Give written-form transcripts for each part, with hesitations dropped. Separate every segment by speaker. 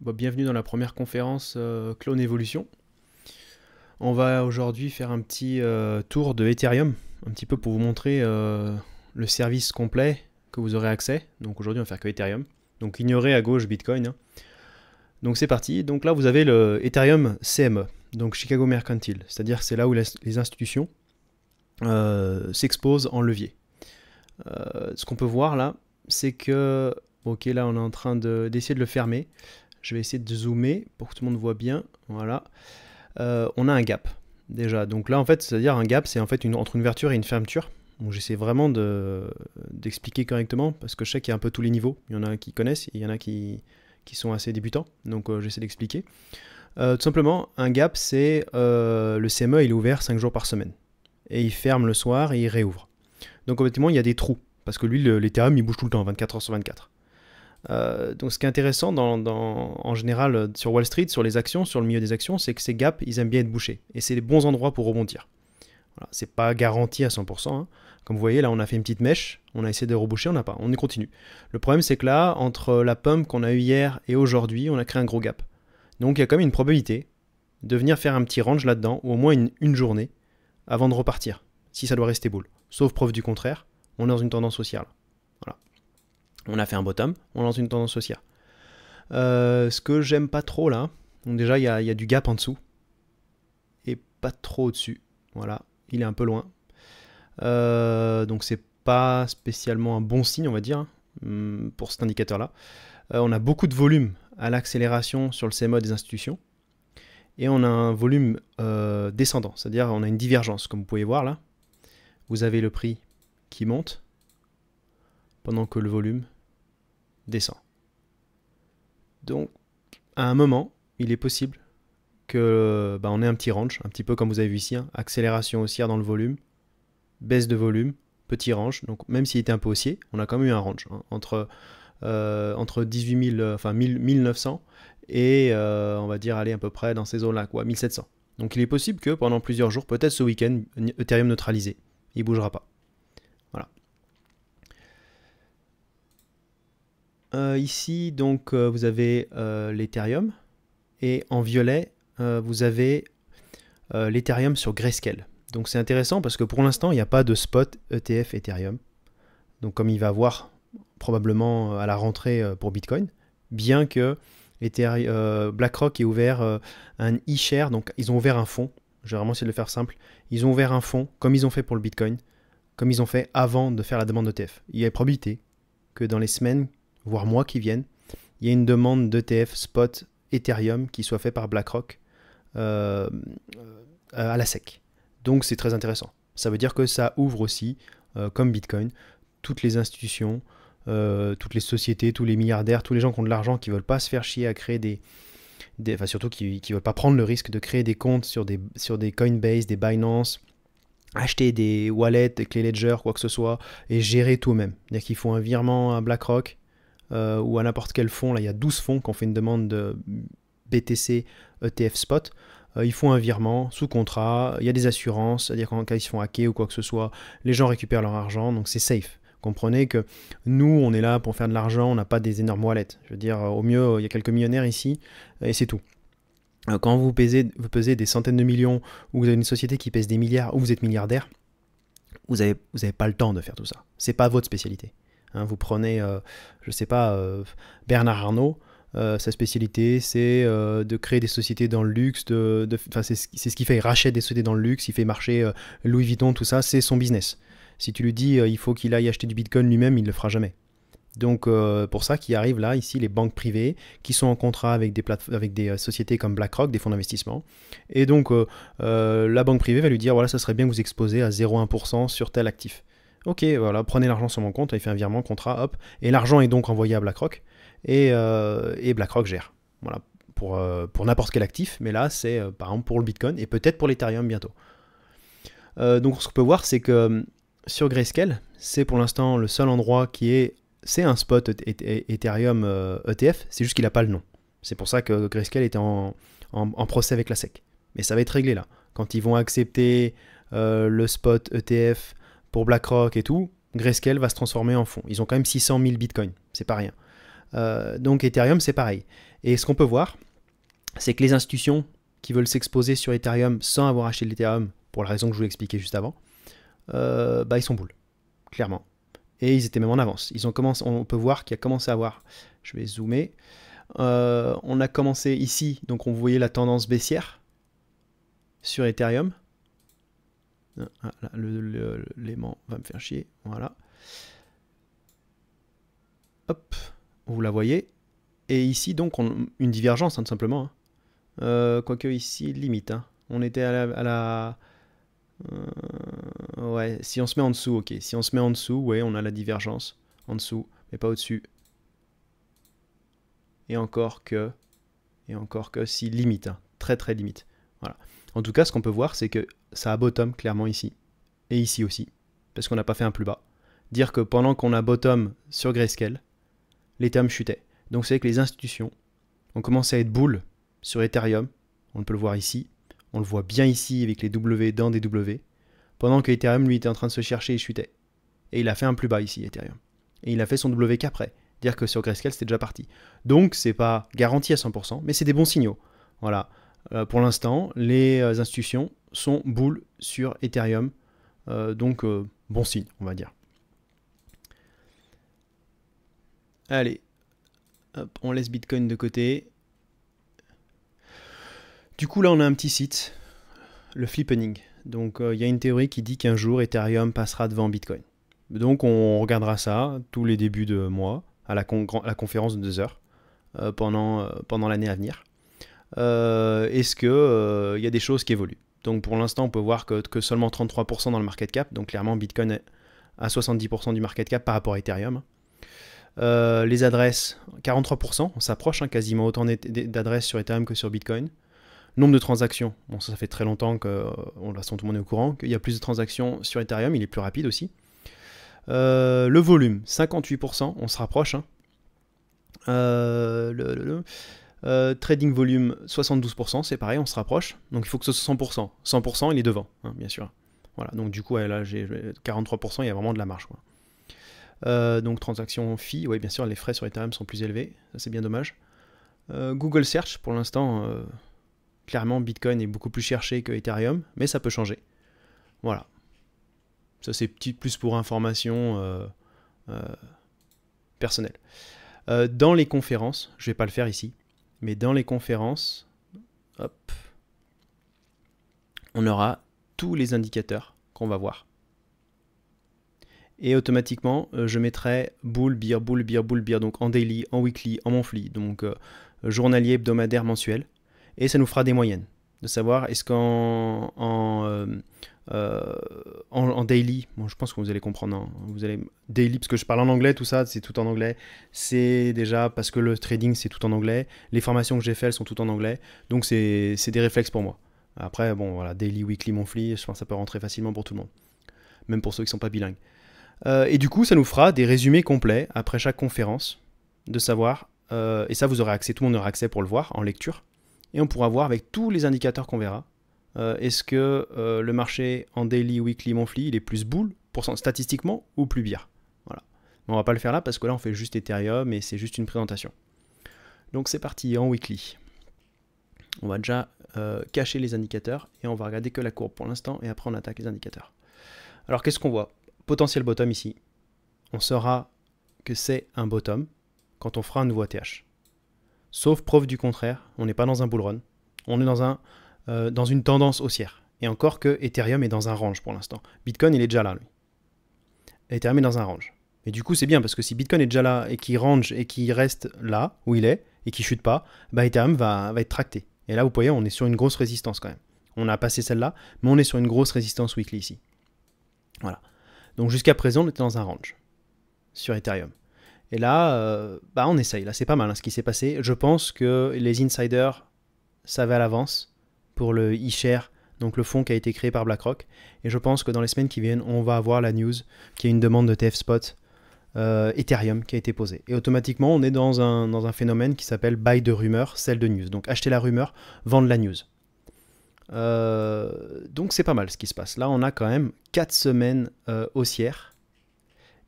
Speaker 1: Bienvenue dans la première conférence Clone Evolution. On va aujourd'hui faire un petit tour de Ethereum, un petit peu pour vous montrer le service complet que vous aurez accès. Donc aujourd'hui on va faire que Ethereum. Donc ignorez à gauche Bitcoin, hein. Donc c'est parti. Donc là vous avez le Ethereum CME, donc Chicago Mercantile. C'est-à-dire que c'est là où les institutions s'exposent en levier. Ce qu'on peut voir là, c'est que... Ok, là on est en train d'essayer de le fermer. Je vais essayer de zoomer pour que tout le monde voit bien. Voilà. On a un gap déjà. Donc là, en fait, c'est-à-dire un gap, c'est en fait entre une ouverture et une fermeture. Donc j'essaie vraiment d'expliquer correctement parce que je sais qu'il y a un peu tous les niveaux. Il y en a qui connaissent et il y en a qui sont assez débutants. Donc j'essaie d'expliquer. Tout simplement, un gap, c'est le CME, il est ouvert 5 jours par semaine. Et il ferme le soir et il réouvre. Donc objectivement, il y a des trous. Parce que lui, l'Ethereum, il bouge tout le temps, 24 heures sur 24. Donc ce qui est intéressant en général sur Wall Street, sur les actions, sur le milieu des actions, c'est que ces gaps, ils aiment bien être bouchés. Et c'est les bons endroits pour rebondir. Voilà, c'est pas garanti à 100%. Hein. Comme vous voyez, là on a fait une petite mèche, on a essayé de reboucher, on n'a pas, on y continue. Le problème c'est que là, entre la pump qu'on a eue hier et aujourd'hui, on a créé un gros gap. Donc il y a quand même une probabilité de venir faire un petit range là-dedans, ou au moins une journée, avant de repartir, si ça doit rester bull. Sauf preuve du contraire, on est dans une tendance haussière. Voilà. On a fait un bottom, on lance une tendance haussière. Ce que j'aime pas trop là, donc déjà il y a du gap en dessous, et pas trop au-dessus. Voilà, il est un peu loin. Donc c'est pas spécialement un bon signe, on va dire, pour cet indicateur-là. On a beaucoup de volume à l'accélération sur le CME des institutions, et on a un volume descendant, c'est-à-dire on a une divergence, comme vous pouvez voir là. Vous avez le prix qui monte, pendant que le volume descend. Donc, à un moment, il est possible que on ait un petit range, un petit peu comme vous avez vu ici, hein, accélération haussière dans le volume, baisse de volume, petit range. Donc, même s'il était un peu haussier, on a quand même eu un range hein, entre 18 000, enfin 1900 et on va dire aller à peu près dans ces zones-là, quoi, 1700. Donc, il est possible que pendant plusieurs jours, peut-être ce week-end, Ethereum neutralisé, il ne bougera pas. Voilà. Ici, donc, vous avez l'Ethereum. Et en violet, vous avez l'Ethereum sur Grayscale. Donc c'est intéressant parce que pour l'instant, il n'y a pas de spot ETF Ethereum. Donc comme il va avoir probablement à la rentrée pour Bitcoin, bien que BlackRock ait ouvert un e-share, donc ils ont ouvert un fonds. Je vais vraiment essayer de le faire simple. Ils ont ouvert un fonds comme ils ont fait pour le Bitcoin, comme ils ont fait avant de faire la demande d'ETF. Il y a une probabilité que dans les semaines, voire mois qui viennent, il y ait une demande d'ETF spot Ethereum qui soit fait par BlackRock à la SEC. Donc c'est très intéressant. Ça veut dire que ça ouvre aussi, comme Bitcoin, toutes les institutions, toutes les sociétés, tous les milliardaires, tous les gens qui ont de l'argent, qui ne veulent pas se faire chier à créer enfin surtout qui ne veulent pas prendre le risque de créer des comptes sur des Coinbase, des Binance, acheter des wallets, des clés Ledger, quoi que ce soit, et gérer tout eux-mêmes. C'est-à-dire qu'ils font un virement à BlackRock, ou à n'importe quel fonds. Là, il y a 12 fonds qui ont fait une demande de BTC ETF Spot. Ils font un virement sous contrat, il y a des assurances, c'est-à-dire qu'en cas ils se font hacker ou quoi que ce soit, les gens récupèrent leur argent, donc c'est safe. Comprenez que nous, on est là pour faire de l'argent, on n'a pas des énormes wallets. Je veux dire, au mieux, il y a quelques millionnaires ici, et c'est tout. Quand vous pesez des centaines de millions, ou vous avez une société qui pèse des milliards, ou vous êtes milliardaire, vous avez pas le temps de faire tout ça. C'est pas votre spécialité. Hein, vous prenez, je sais pas, Bernard Arnault, sa spécialité, c'est de créer des sociétés dans le luxe, c'est ce qu'il fait, il rachète des sociétés dans le luxe, il fait marcher Louis Vuitton, tout ça, c'est son business. Si tu lui dis il faut qu'il aille acheter du Bitcoin lui-même, il ne le fera jamais. Donc pour ça qu'il arrive là, ici, les banques privées qui sont en contrat avec des sociétés comme BlackRock, des fonds d'investissement. Et donc la banque privée va lui dire, voilà, ça serait bien que vous exposez à 0,1% sur tel actif. Ok, voilà, prenez l'argent sur mon compte, il fait un virement, contrat, hop, et l'argent est donc envoyé à BlackRock, et BlackRock gère. Voilà, pour n'importe quel actif, mais là, c'est par exemple pour le Bitcoin, et peut-être pour l'Ethereum bientôt. Donc ce qu'on peut voir, c'est que sur Grayscale, c'est pour l'instant le seul endroit c'est un spot Ethereum ETF, c'est juste qu'il n'a pas le nom. C'est pour ça que Grayscale était en procès avec la SEC. Mais ça va être réglé là. Quand ils vont accepter le spot ETF pour BlackRock et tout, Grayscale va se transformer en fonds. Ils ont quand même 600 000 bitcoins, c'est pas rien. Donc Ethereum, c'est pareil. Et ce qu'on peut voir, c'est que les institutions qui veulent s'exposer sur Ethereum sans avoir acheté de l'Ethereum, pour la raison que je vous l'ai expliqué juste avant, ils sont boules, clairement. Et ils étaient même en avance. On peut voir qu'il a commencé à avoir, je vais zoomer, on a commencé ici, donc on voyait la tendance baissière sur Ethereum. Ah, l'aimant va me faire chier, voilà. Hop, vous la voyez. Et ici, donc, une divergence, hein, tout simplement. Hein. Quoique ici, limite. Hein. On était à la ouais, si on se met en dessous, ok. Si on se met en dessous, ouais, on a la divergence. En dessous, mais pas au-dessus. Et encore que, si, limite. Hein. Très, très limite. Voilà. En tout cas, ce qu'on peut voir, c'est que ça a bottom clairement ici. Et ici aussi. Parce qu'on n'a pas fait un plus bas. Dire que pendant qu'on a bottom sur Grayscale, l'Ethereum chutait. Donc c'est que les institutions ont commencé à être boules sur Ethereum. On peut le voir ici. On le voit bien ici avec les W dans des W. Pendant que Ethereum, lui, était en train de se chercher et chutait. Et il a fait un plus bas ici, Ethereum. Et il a fait son W qu'après. Dire que sur Grayscale, c'était déjà parti. Donc c'est pas garanti à 100%, mais c'est des bons signaux. Voilà. Pour l'instant, les institutions sont boules sur Ethereum. Donc bon signe, on va dire. Allez, hop, on laisse Bitcoin de côté. Du coup, là, on a un petit site, le Flippening. Donc, il y a une théorie qui dit qu'un jour, Ethereum passera devant Bitcoin. Donc, on regardera ça tous les débuts de mois, à la conférence de 2 heures, pendant l'année à venir. Est-ce qu'il y a des choses qui évoluent? Donc, pour l'instant, on peut voir que seulement 33% dans le market cap. Donc, clairement, Bitcoin est à 70% du market cap par rapport à Ethereum. Les adresses, 43%, on s'approche, hein, quasiment autant d'adresses sur Ethereum que sur Bitcoin. Nombre de transactions, bon ça fait très longtemps que tout le monde est au courant, qu'il y a plus de transactions sur Ethereum, il est plus rapide aussi. Le volume, 58%, on se rapproche. Hein. Trading volume, 72%, c'est pareil, on se rapproche. Donc il faut que ce soit 100%. 100%, il est devant, hein, bien sûr. Voilà, donc du coup, là, j'ai 43%, il y a vraiment de la marge, quoi. Donc transaction fee, oui bien sûr les frais sur Ethereum sont plus élevés, ça c'est bien dommage. Google Search pour l'instant, clairement Bitcoin est beaucoup plus cherché que Ethereum, mais ça peut changer. Voilà. Ça c'est plus pour information personnelle. Dans les conférences, je vais pas le faire ici, mais dans les conférences, hop, on aura tous les indicateurs qu'on va voir. Et automatiquement, je mettrai bull, bear, bull, bear, bull, bear, donc en daily, en weekly, en monthly, donc journalier, hebdomadaire, mensuel. Et ça nous fera des moyennes, de savoir est-ce qu'en daily, bon, je pense que vous allez comprendre, hein, vous allez daily, parce que je parle en anglais, tout ça, c'est tout en anglais. C'est déjà parce que le trading, c'est tout en anglais. Les formations que j'ai faites, elles sont toutes en anglais. Donc c'est des réflexes pour moi. Après, bon, voilà, daily, weekly, monthly, je pense que ça peut rentrer facilement pour tout le monde. Même pour ceux qui ne sont pas bilingues. Et du coup, ça nous fera des résumés complets après chaque conférence, de savoir, et ça vous aurez accès, tout le monde aura accès pour le voir en lecture, et on pourra voir avec tous les indicateurs qu'on verra, est-ce que le marché en daily, weekly, monthly, il est plus bull, statistiquement, ou plus bear. Voilà. Mais on va pas le faire là, parce que là, on fait juste Ethereum, et c'est juste une présentation. Donc c'est parti, en weekly. On va déjà cacher les indicateurs, et on va regarder que la courbe pour l'instant, et après on attaque les indicateurs. Alors qu'est-ce qu'on voit? Potentiel bottom ici. On saura que c'est un bottom quand on fera un nouveau ATH. Sauf preuve du contraire, on n'est pas dans un bull run, on est dans une tendance haussière. Et encore que Ethereum est dans un range pour l'instant. Bitcoin, il est déjà là, lui. Ethereum est dans un range. Et du coup, c'est bien parce que si Bitcoin est déjà là et qu'il range et qu'il reste là où il est et qu'il ne chute pas, bah Ethereum va être tracté. Et là, vous voyez, on est sur une grosse résistance quand même. On a passé celle-là, mais on est sur une grosse résistance weekly ici. Voilà. Donc jusqu'à présent, on était dans un range sur Ethereum. Et là, on essaye. Là, c'est pas mal hein, ce qui s'est passé. Je pense que les insiders savaient à l'avance pour le eShare, donc le fonds qui a été créé par BlackRock. Et je pense que dans les semaines qui viennent, on va avoir la news qu'il y a une demande de TF Spot Ethereum qui a été posée. Et automatiquement, on est dans un phénomène qui s'appelle buy de rumeur, sell de news. Donc acheter la rumeur, vendre la news. Donc c'est pas mal ce qui se passe. Là on a quand même 4 semaines haussières.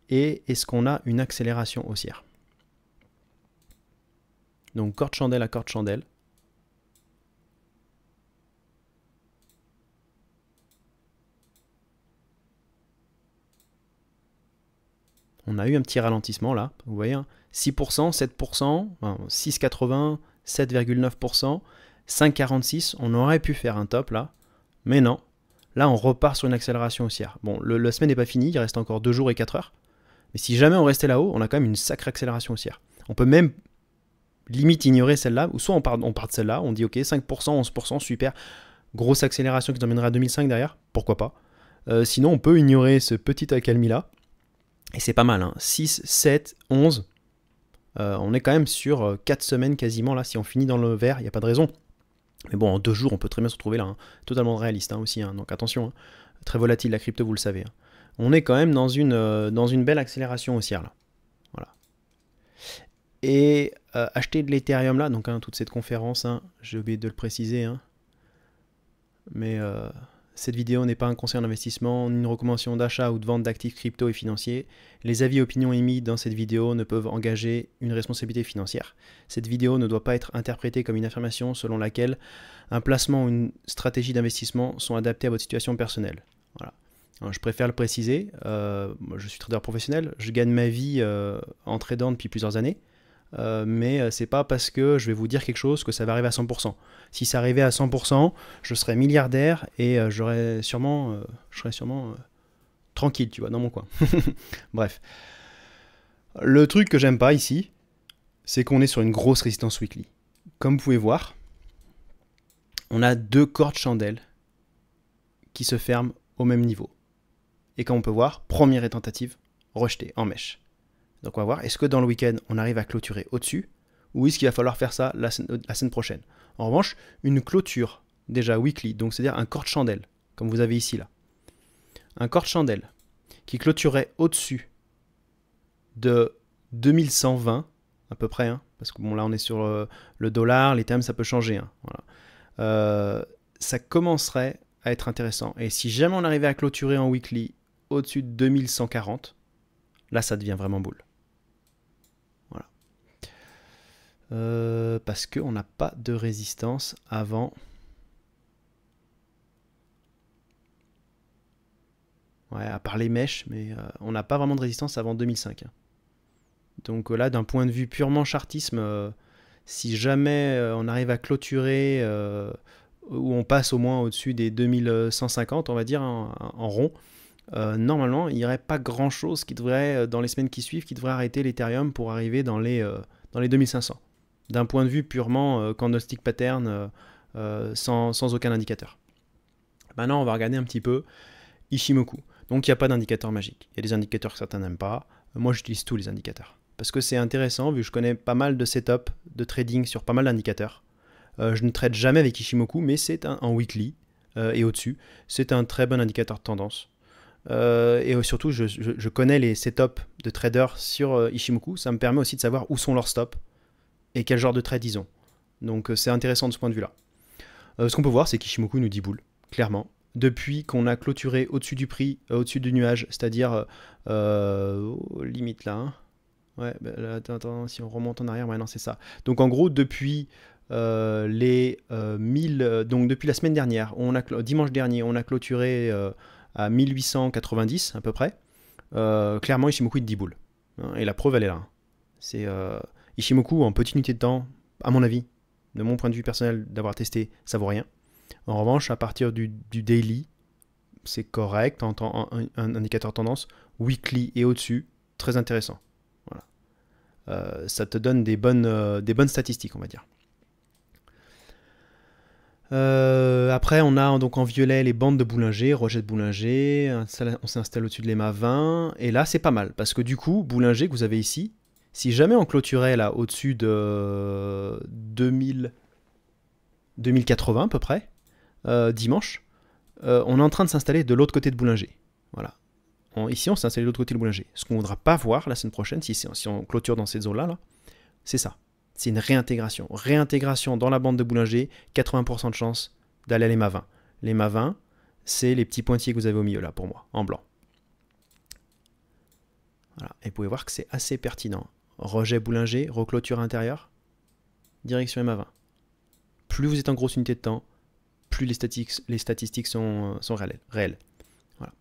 Speaker 1: Et est-ce qu'on a une accélération haussière? Donc corde chandelle à corde chandelle. On a eu un petit ralentissement là, vous voyez, hein, 6%, 7%, enfin, 6,80, 7,9%, 5,46, on aurait pu faire un top là, mais non. Là, on repart sur une accélération haussière. Bon, la semaine n'est pas finie, il reste encore 2 jours et 4 heures. Mais si jamais on restait là-haut, on a quand même une sacrée accélération haussière. On peut même limite ignorer celle-là, ou soit on part de celle-là, on dit ok, 5%, 11%, super, grosse accélération qui nous emmènera à 2005 derrière, pourquoi pas. Sinon, on peut ignorer ce petit accalmie-là. Et c'est pas mal, hein. 6, 7, 11. On est quand même sur 4 semaines quasiment là. Si on finit dans le vert, il n'y a pas de raison. Mais bon, en 2 jours, on peut très bien se retrouver là. Hein. Totalement réaliste hein, aussi. Hein. Donc attention, hein. Très volatile la crypto, vous le savez. Hein. On est quand même dans une belle accélération haussière là. Voilà. Et acheter de l'Ethereum là, donc hein, toute cette conférence, hein, j'ai oublié de le préciser. Hein. Mais cette vidéo n'est pas un conseil en investissement, ni une recommandation d'achat ou de vente d'actifs crypto et financiers. Les avis et opinions émis dans cette vidéo ne peuvent engager une responsabilité financière. Cette vidéo ne doit pas être interprétée comme une affirmation selon laquelle un placement ou une stratégie d'investissement sont adaptés à votre situation personnelle. Voilà. Alors, je préfère le préciser, je suis trader professionnel, je gagne ma vie en tradant depuis plusieurs années. Mais c'est pas parce que je vais vous dire quelque chose que ça va arriver à 100%. Si ça arrivait à 100%, je serais milliardaire et je serais sûrement tranquille, tu vois, dans mon coin. Bref. Le truc que j'aime pas ici, c'est qu'on est sur une grosse résistance weekly. Comme vous pouvez voir, on a 2 cordes chandelles qui se ferment au même niveau. Et comme on peut voir, première tentative rejetée en mèche. Donc on va voir, est-ce que dans le week-end, on arrive à clôturer au-dessus, ou est-ce qu'il va falloir faire ça la semaine prochaine. En revanche, une clôture déjà weekly, donc c'est-à-dire un corps de chandelle, comme vous avez ici là. Un corps de chandelle qui clôturerait au-dessus de 2120 à peu près, hein, parce que bon là on est sur le dollar, les termes ça peut changer. Hein, voilà. Ça commencerait à être intéressant. Et si jamais on arrivait à clôturer en weekly au-dessus de 2140, là ça devient vraiment boule. Parce qu'on n'a pas de résistance avant. Ouais, à part les mèches, mais on n'a pas vraiment de résistance avant 2005. Hein. Donc là, d'un point de vue purement chartisme, si jamais on arrive à clôturer, ou on passe au moins au-dessus des 2150, on va dire, hein, en rond, normalement, il n'y aurait pas grand-chose qui devrait, dans les semaines qui suivent, qui devrait arrêter l'Ethereum pour arriver dans les 2500. D'un point de vue purement candlestick pattern, sans aucun indicateur. Maintenant, on va regarder un petit peu Ishimoku. Donc, il n'y a pas d'indicateur magique. Il y a des indicateurs que certains n'aiment pas. Moi, j'utilise tous les indicateurs. Parce que c'est intéressant, vu que je connais pas mal de setup, de trading sur pas mal d'indicateurs. Je ne trade jamais avec Ishimoku, mais c'est en weekly et au-dessus. C'est un très bon indicateur de tendance. Et surtout, je connais les setups de traders sur Ishimoku. Ça me permet aussi de savoir où sont leurs stops et quel genre de trade ils ont. Donc c'est intéressant de ce point de vue-là. Ce qu'on peut voir, c'est qu'Ishimoku nous dit boule, clairement. Depuis qu'on a clôturé au-dessus du prix, au-dessus du nuage, c'est-à-dire limite là. Hein. Ouais, bah, là, attends, si on remonte en arrière, ouais, non, c'est ça. Donc en gros, depuis les 1000, donc depuis la semaine dernière, dimanche dernier, on a clôturé à 1890 à peu près. Clairement, Ishimoku il dit boule. Hein, et la preuve, elle est là. Hein. C'est Ishimoku en petite unité de temps, à mon avis, de mon point de vue personnel d'avoir testé, ça vaut rien. En revanche, à partir du daily, c'est correct, un indicateur tendance, weekly et au-dessus, très intéressant. Voilà. Ça te donne des bonnes statistiques, on va dire. Après, on a donc en violet les bandes de Bollinger, rejet de Bollinger, on s'installe au-dessus de l'EMA 20, et là c'est pas mal, parce que du coup, Bollinger que vous avez ici, si jamais on clôturait là au-dessus de 2080 à peu près, dimanche, on est en train de s'installer de l'autre côté de Bollinger. Voilà. Ici, on s'est installé de l'autre côté de Bollinger. Ce qu'on ne voudra pas voir la semaine prochaine, si on clôture dans cette zone-là, là, c'est ça. C'est une réintégration. Réintégration dans la bande de Bollinger, 80% de chance d'aller à l'EMA 20. L'EMA 20, c'est les petits pointillés que vous avez au milieu là, pour moi, en blanc. Voilà. Et vous pouvez voir que c'est assez pertinent. Rejet Bollinger, reclôture intérieure. direction MA20. Plus vous êtes en grosse unité de temps, plus les statistiques sont réelles. Voilà.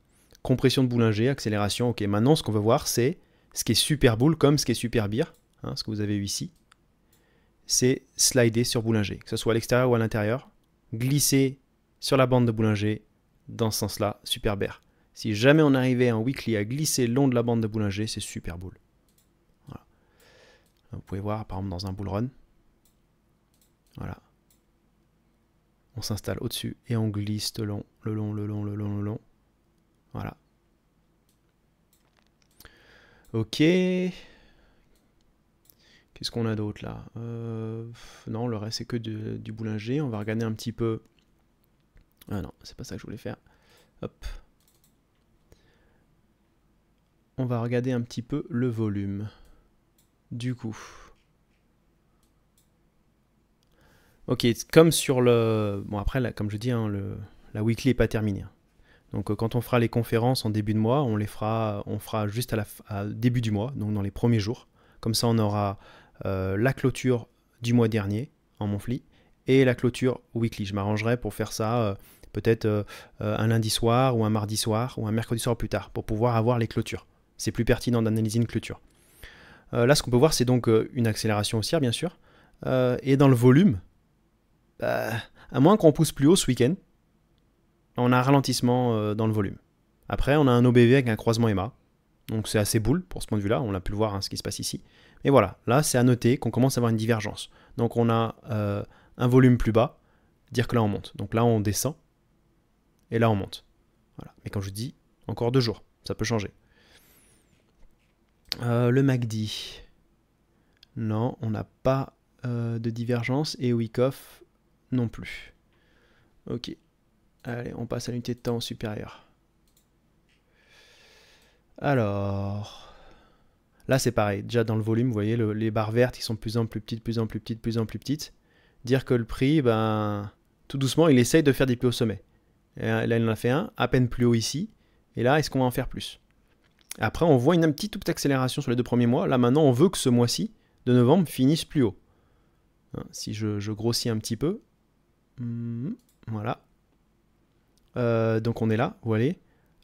Speaker 1: Compression de Bollinger, accélération. Ok, maintenant ce qu'on veut voir, c'est ce qui est super bull comme ce qui est super bear, hein, ce que vous avez eu ici. C'est slider sur Bollinger, que ce soit à l'extérieur ou à l'intérieur. Glisser sur la bande de Bollinger, dans ce sens-là, super bear. Si jamais on arrivait en weekly à glisser le long de la bande de Bollinger, c'est super bull. Voilà. Vous pouvez voir, par exemple, dans un bull run. Voilà. On s'installe au-dessus et on glisse le long. Voilà. Ok. Qu'est-ce qu'on a d'autre là? Non, le reste c'est que du Bollinger. On va regarder un petit peu. Ah non, c'est pas ça que je voulais faire. Hop. On va regarder un petit peu le volume. Du coup. Ok, comme sur le... Bon après, là, comme je dis, hein, la weekly n'est pas terminée. Donc quand on fera les conférences en début de mois, on fera juste à début du mois, donc dans les premiers jours. Comme ça, on aura la clôture du mois dernier en monthly et la clôture weekly. Je m'arrangerai pour faire ça peut-être un lundi soir ou un mardi soir ou un mercredi soir plus tard pour pouvoir avoir les clôtures. C'est plus pertinent d'analyser une clôture. Là, ce qu'on peut voir, c'est donc une accélération haussière, bien sûr. Et dans le volume, à moins qu'on pousse plus haut ce week-end, on a un ralentissement dans le volume. Après, on a un OBV avec un croisement EMA. Donc c'est assez bull pour ce point de vue-là. On a pu le voir, hein, ce qui se passe ici. Mais voilà, là, c'est à noter qu'on commence à avoir une divergence. Donc on a un volume plus bas, dire que là, on monte. Donc là, on descend. Et là, on monte. Voilà. Mais quand je dis, encore 2 jours, ça peut changer. Le MACD. Non, on n'a pas de divergence. Et week-off non plus. Ok. Allez, on passe à l'unité de temps supérieure. Alors, là c'est pareil. Déjà dans le volume, vous voyez les barres vertes qui sont de plus en plus petites, plus en plus petites, plus en plus petites. Dire que le prix, ben, tout doucement, il essaye de faire des plus hauts sommets. Et là, il en a fait un, à peine plus haut ici. Et là, est-ce qu'on va en faire plus? Après, on voit une petite accélération sur les 2 premiers mois. Là, maintenant, on veut que ce mois-ci, de novembre, finisse plus haut. Hein, si je grossis un petit peu. Voilà. Donc on est là, vous voyez.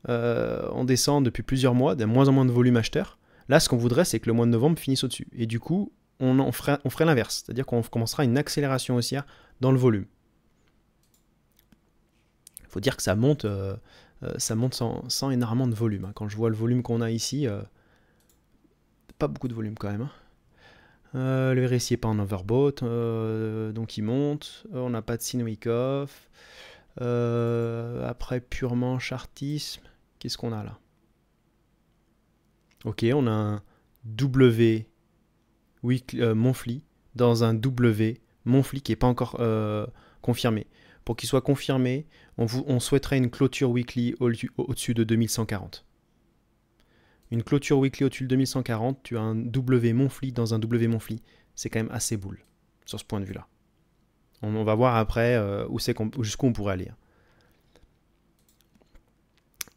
Speaker 1: On descend depuis plusieurs mois, de moins en moins de volume acheteur. Là, ce qu'on voudrait, c'est que le mois de novembre finisse au-dessus. Et du coup, on ferait l'inverse. C'est-à-dire qu'on commencera une accélération haussière dans le volume. Il faut dire que ça monte sans énormément de volume. Hein. Quand je vois le volume qu'on a ici, pas beaucoup de volume quand même. Hein. Le RSI n'est pas en overbought, donc il monte. On n'a pas de signe week-off. Après purement chartisme, qu'est-ce qu'on a là? Ok, on a un W monthly dans un W monthly qui n'est pas encore confirmé. Pour qu'il soit confirmé, on souhaiterait une clôture weekly au-dessus de 2140. Une clôture weekly au-dessus de 2140, tu as un W monthly dans un W monthly. C'est quand même assez bull sur ce point de vue-là. On va voir après jusqu'où on pourrait aller.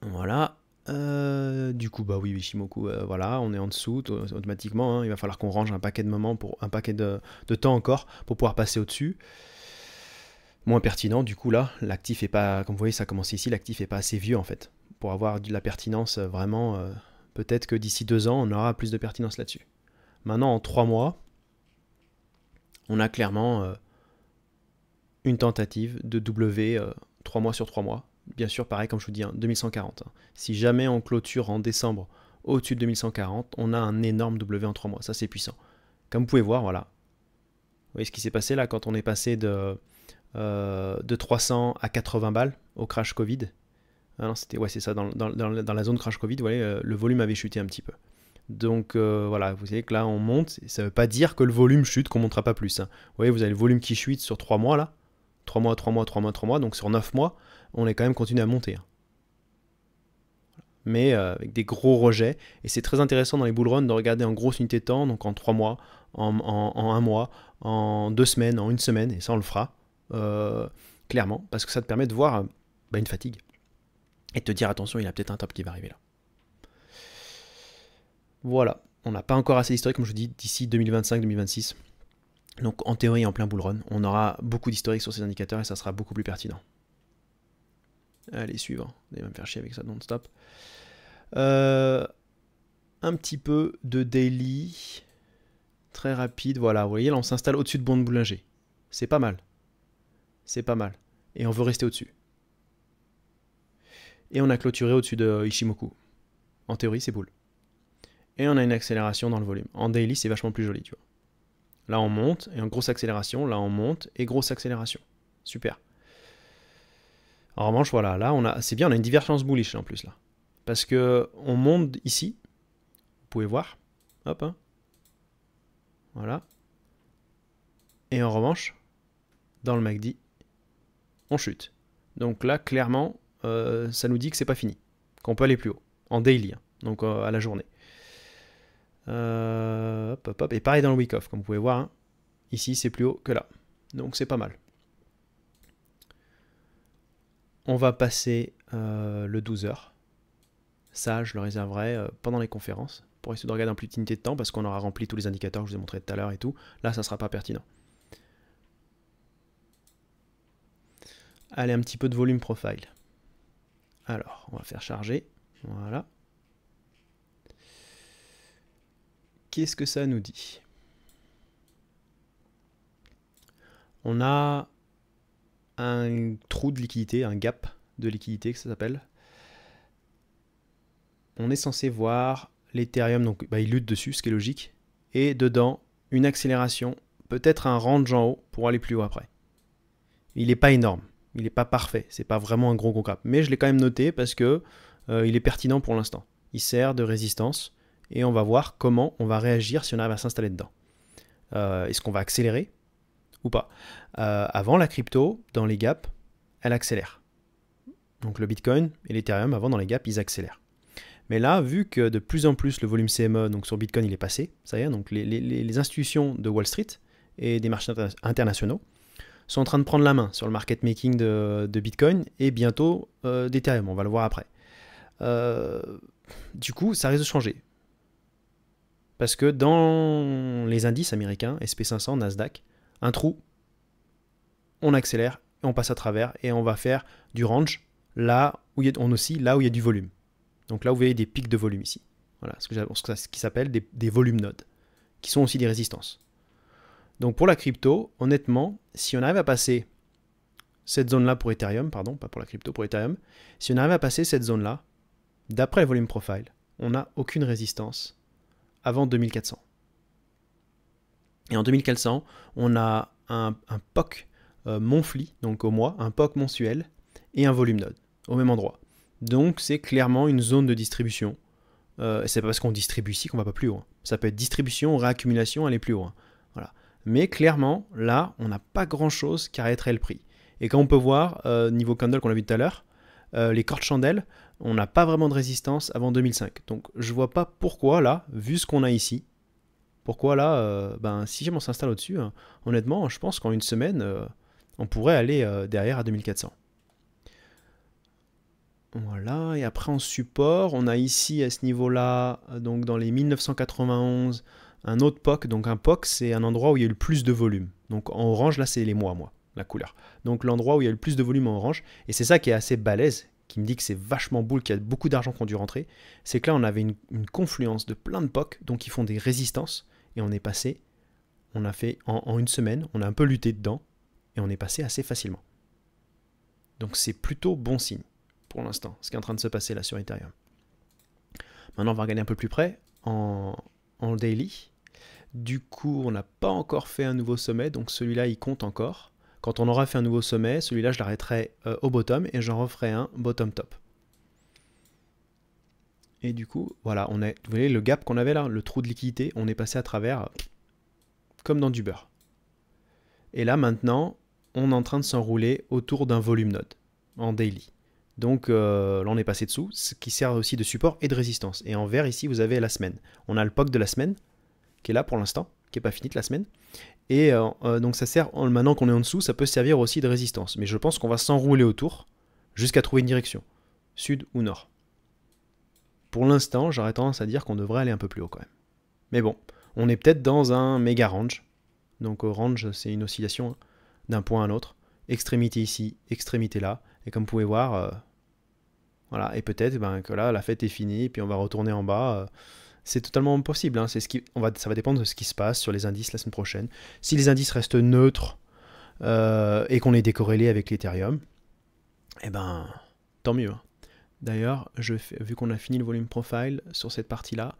Speaker 1: Voilà. Du coup, bah oui, Shimoku, voilà, on est en dessous automatiquement. Hein, il va falloir qu'on range un paquet de moments, un paquet de temps encore pour pouvoir passer au-dessus. Moins pertinent, du coup là, l'actif est pas, comme vous voyez, ça a commencé ici, l'actif est pas assez vieux en fait pour avoir de la pertinence vraiment. Peut-être que d'ici 2 ans, on aura plus de pertinence là-dessus. Maintenant, en 3 mois, on a clairement une tentative de W 3 mois sur 3 mois. Bien sûr, pareil, comme je vous dis, hein, 2140. Hein. Si jamais on clôture en décembre au-dessus de 2140, on a un énorme W en 3 mois. Ça, c'est puissant. Comme vous pouvez voir, voilà. Vous voyez ce qui s'est passé là quand on est passé de 300 à 80 balles au crash Covid. Ah non, c'était, ouais, c'est ça, dans la zone crash Covid, vous voyez, le volume avait chuté un petit peu. Donc voilà, vous savez que là, on monte. Ça ne veut pas dire que le volume chute, qu'on ne montera pas plus. Hein. Vous voyez, vous avez le volume qui chute sur 3 mois là. 3 mois, 3 mois, 3 mois, 3 mois. Donc sur 9 mois, on est quand même continué à monter. Hein. Mais avec des gros rejets. Et c'est très intéressant dans les bull runs de regarder en grosse unité de temps, donc en 3 mois, en 1 mois, en 2 semaines, en 1 semaine. Et ça, on le fera clairement, parce que ça te permet de voir une fatigue. Et de te dire, attention, il y a peut-être un top qui va arriver là. Voilà. On n'a pas encore assez d'historique, comme je vous dis, d'ici 2025-2026. Donc en théorie, en plein bull run, on aura beaucoup d'historique sur ces indicateurs et ça sera beaucoup plus pertinent. Allez, suivant. Vous allez me faire chier avec ça non-stop. Un petit peu de daily. Très rapide. Voilà, vous voyez, là, on s'installe au-dessus de Bond Boulanger. C'est pas mal. C'est pas mal. Et on veut rester au-dessus. Et on a clôturé au-dessus de Ishimoku. En théorie, c'est bull. Et on a une accélération dans le volume. En daily, c'est vachement plus joli, tu vois. Là, on monte, et en grosse accélération. Là, on monte, et grosse accélération. Super. En revanche, voilà, là, c'est bien, on a une divergence bullish, là, en plus, là. Parce que on monte ici. Vous pouvez voir. Hop, hein. Voilà. Et en revanche, dans le MACD, on chute. Donc là, clairement, ça nous dit que c'est pas fini. Qu'on peut aller plus haut. En daily, hein, donc à la journée. Hop, hop, hop. Et pareil dans le week-off, comme vous pouvez voir. Hein. Ici, c'est plus haut que là. Donc c'est pas mal. On va passer le 12 heures. Ça, je le réserverai pendant les conférences. Pour essayer de regarder un plus petite unité de temps, parce qu'on aura rempli tous les indicateurs que je vous ai montrés tout à l'heure et tout. Là, ça sera pas pertinent. Allez, un petit peu de volume profile. Alors, on va faire charger. Voilà. Qu'est-ce que ça nous dit? On a un trou de liquidité, un gap de liquidité que ça s'appelle. On est censé voir l'Ethereum, donc il lutte dessus, ce qui est logique. Et dedans, une accélération, peut-être un range en haut pour aller plus haut après. Il n'est pas énorme. Il n'est pas parfait, c'est pas vraiment un gros gap. Mais je l'ai quand même noté parce que il est pertinent pour l'instant. Il sert de résistance et on va voir comment on va réagir si on arrive à s'installer dedans. Est-ce qu'on va accélérer ou pas? Avant, la crypto, dans les gaps, elle accélère. Donc le Bitcoin et l'Ethereum, avant dans les gaps, ils accélèrent. Mais là, vu que de plus en plus le volume CME donc sur Bitcoin il est passé, ça y est, donc les institutions de Wall Street et des marchés internationaux sont en train de prendre la main sur le market making de Bitcoin et bientôt d'Ethereum, on va le voir après. Du coup, ça risque de changer. Parce que dans les indices américains, SP500, Nasdaq, un trou, on accélère, et on passe à travers et on va faire du range là où il y a du volume. Donc là, vous voyez des pics de volume ici. Voilà, ce qui s'appelle des volumes nodes, qui sont aussi des résistances. Donc pour la crypto, honnêtement, si on arrive à passer cette zone-là pour Ethereum, pardon, pas pour la crypto, pour Ethereum, si on arrive à passer cette zone-là, d'après le volume profile, on n'a aucune résistance avant 2400. Et en 2400, on a un POC monthly, donc au mois, un POC mensuel et un volume node au même endroit. Donc c'est clairement une zone de distribution. C'est pas parce qu'on distribue ici qu'on va pas plus haut. Hein. Ça peut être distribution, réaccumulation, aller plus haut. Hein. Voilà. Mais clairement, là, on n'a pas grand-chose qui arrêterait le prix. Et quand on peut voir, niveau candle qu'on a vu tout à l'heure, les cordes chandelles, on n'a pas vraiment de résistance avant 2005. Donc je vois pas pourquoi là, vu ce qu'on a ici, pourquoi là, si on s'installe au-dessus, hein, honnêtement, je pense qu'en une semaine, on pourrait aller derrière à 2400. Voilà, et après en support, on a ici à ce niveau-là, donc dans les 1991, un autre POC. Donc un POC, c'est un endroit où il y a eu le plus de volume. Donc en orange, là, c'est les mois, la couleur. Donc l'endroit où il y a le plus de volume en orange, et c'est ça qui est assez balèze, qui me dit que c'est vachement bull, qu'il y a beaucoup d'argent qui ont dû rentrer, c'est que là, on avait une confluence de plein de POC, donc ils font des résistances, et on est passé, on a fait en une semaine, on a un peu lutté dedans, et on est passé assez facilement. Donc c'est plutôt bon signe, pour l'instant, ce qui est en train de se passer là sur Ethereum. Maintenant, on va regarder un peu plus près, en daily. Du coup, on n'a pas encore fait un nouveau sommet, donc celui-là, il compte encore. Quand on aura fait un nouveau sommet, celui-là, je l'arrêterai au bottom, et j'en referai un bottom top. Et du coup, voilà, vous voyez le gap qu'on avait là, le trou de liquidité, on est passé à travers comme dans du beurre. Et là, maintenant, on est en train de s'enrouler autour d'un volume node en daily. Donc là, on est passé dessous, ce qui sert aussi de support et de résistance. Et en vert, ici, vous avez la semaine. On a le POC de la semaine, qui est là pour l'instant, qui n'est pas fini de la semaine. Et donc ça sert, maintenant qu'on est en dessous, ça peut servir aussi de résistance. Mais je pense qu'on va s'enrouler autour jusqu'à trouver une direction, sud ou nord. Pour l'instant, j'aurais tendance à dire qu'on devrait aller un peu plus haut quand même. Mais bon, on est peut-être dans un méga range Donc range, c'est une oscillation hein, d'un point à un autre. Extrémité ici, extrémité là. Et comme vous pouvez voir, voilà. Et peut-être ben, que là, la fête est finie, puis on va retourner en bas. C'est totalement possible. Hein. Ça va dépendre de ce qui se passe sur les indices la semaine prochaine. Si les indices restent neutres et qu'on est décorrélé avec l'Ethereum, eh ben, tant mieux. Hein. D'ailleurs, vu qu'on a fini le volume profile sur cette partie-là,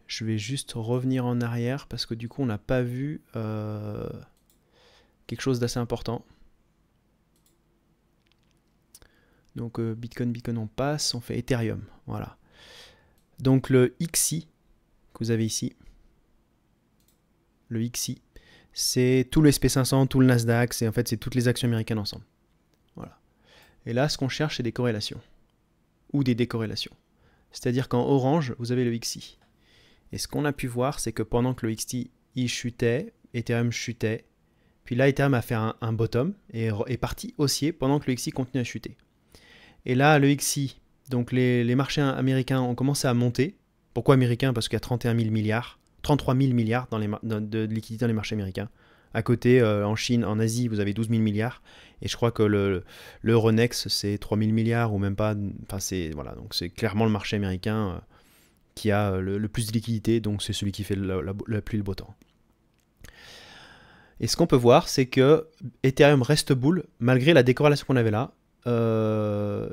Speaker 1: je vais juste revenir en arrière parce que du coup, on n'a pas vu quelque chose d'assez important. Donc Bitcoin, on passe, on fait Ethereum. Voilà. Donc le XI que vous avez ici, le XI, c'est tout le SP500, tout le Nasdaq, en fait c'est toutes les actions américaines ensemble. Voilà. Et là, ce qu'on cherche, c'est des corrélations ou des décorrélations. C'est-à-dire qu'en orange, vous avez le XI. Et ce qu'on a pu voir, c'est que pendant que le XI chutait, Ethereum chutait, puis là, Ethereum a fait un bottom et est parti haussier pendant que le XI continue à chuter. Et là, le XI, donc les marchés américains ont commencé à monter. Pourquoi américains? Parce qu'il y a 33 000 milliards de liquidités dans les marchés américains. À côté, en Chine, en Asie, vous avez 12 000 milliards. Et je crois que le Euronext, c'est 3 000 milliards ou même pas. Enfin, voilà, donc c'est clairement le marché américain qui a le plus de liquidités. Donc c'est celui qui fait la pluie le beau temps. Et ce qu'on peut voir, c'est que Ethereum reste bull malgré la décorrélation qu'on avait là.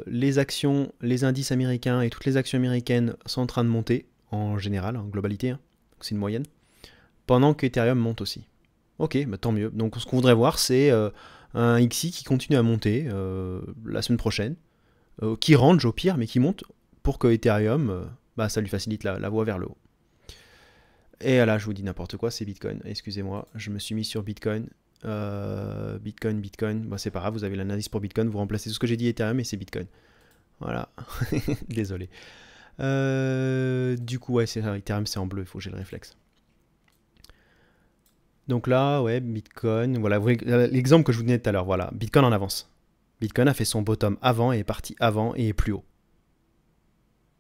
Speaker 1: Les actions, les indices américains et toutes les actions américaines sont en train de monter en général, en globalité, hein. C'est une moyenne, pendant que Ethereum monte aussi. Ok, bah tant mieux. Donc ce qu'on voudrait voir, c'est un XI qui continue à monter la semaine prochaine, qui range au pire, mais qui monte pour que Ethereum, ça lui facilite la voie vers le haut. Et là, je vous dis n'importe quoi, c'est Bitcoin. Excusez-moi, je me suis mis sur Bitcoin. Bitcoin, c'est pas grave, vous avez l'analyse pour Bitcoin, vous remplacez tout ce que j'ai dit Ethereum et c'est Bitcoin. Voilà, désolé. Du coup, ouais, c'est ça, Ethereum c'est en bleu, il faut que j'ai le réflexe. Donc là, ouais, Bitcoin, voilà, l'exemple que je vous donnais tout à l'heure, voilà, Bitcoin en avance. Bitcoin a fait son bottom avant et est parti avant et est plus haut.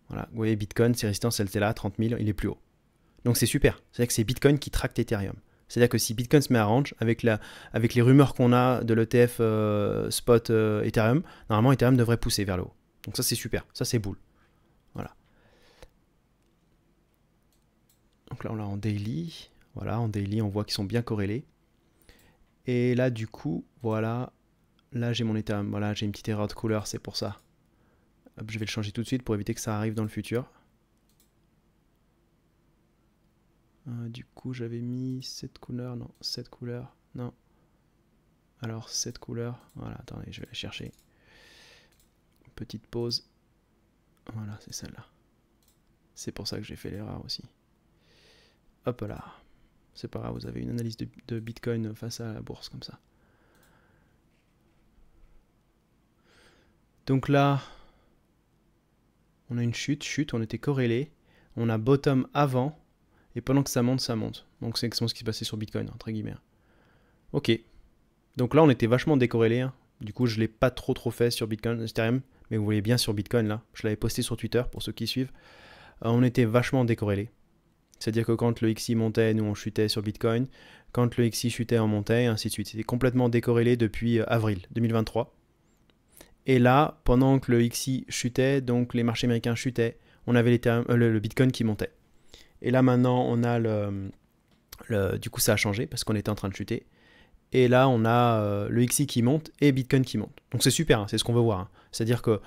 Speaker 1: Voilà, vous voyez, Bitcoin, ses résistances, elles étaient là, 30 000, il est plus haut. Donc c'est super, c'est-à-dire que c'est Bitcoin qui traque Ethereum. C'est-à-dire que si Bitcoin se met à range, avec les rumeurs qu'on a de l'ETF spot Ethereum, normalement Ethereum devrait pousser vers le haut. Donc ça c'est super, ça c'est bull. Voilà. Donc là on l'a en daily. Voilà, en daily on voit qu'ils sont bien corrélés. Et là du coup, voilà, là j'ai mon Ethereum, voilà, j'ai une petite erreur de couleur, c'est pour ça. Hop, je vais le changer tout de suite pour éviter que ça arrive dans le futur. Du coup, j'avais mis cette couleur, non, cette couleur, non. Alors, cette couleur, voilà, attendez, je vais la chercher. Petite pause. Voilà, c'est celle-là. C'est pour ça que j'ai fait l'erreur aussi. Hop là. C'est pas grave, vous avez une analyse de Bitcoin face à la bourse comme ça. Donc là, on a une chute, on était corrélé. On a bottom avant. Et pendant que ça monte, ça monte. Donc c'est exactement ce qui se passait sur Bitcoin, entre guillemets. Ok. Donc là, on était vachement décorrélé. Hein. Du coup, je ne l'ai pas trop fait sur Bitcoin, Ethereum. Mais vous voyez bien sur Bitcoin, là. Je l'avais posté sur Twitter, pour ceux qui suivent. On était vachement décorrélé. C'est-à-dire que quand le XI montait, nous, on chutait sur Bitcoin. Quand le XI chutait, on montait, et ainsi de suite. C'était complètement décorrélé depuis avril 2023. Et là, pendant que le XI chutait, donc les marchés américains chutaient, on avait le Bitcoin qui montait. Et là maintenant on a du coup ça a changé parce qu'on était en train de chuter. Et là on a le XI qui monte et Bitcoin qui monte. Donc c'est super, hein, c'est ce qu'on veut voir. Hein. C'est-à-dire que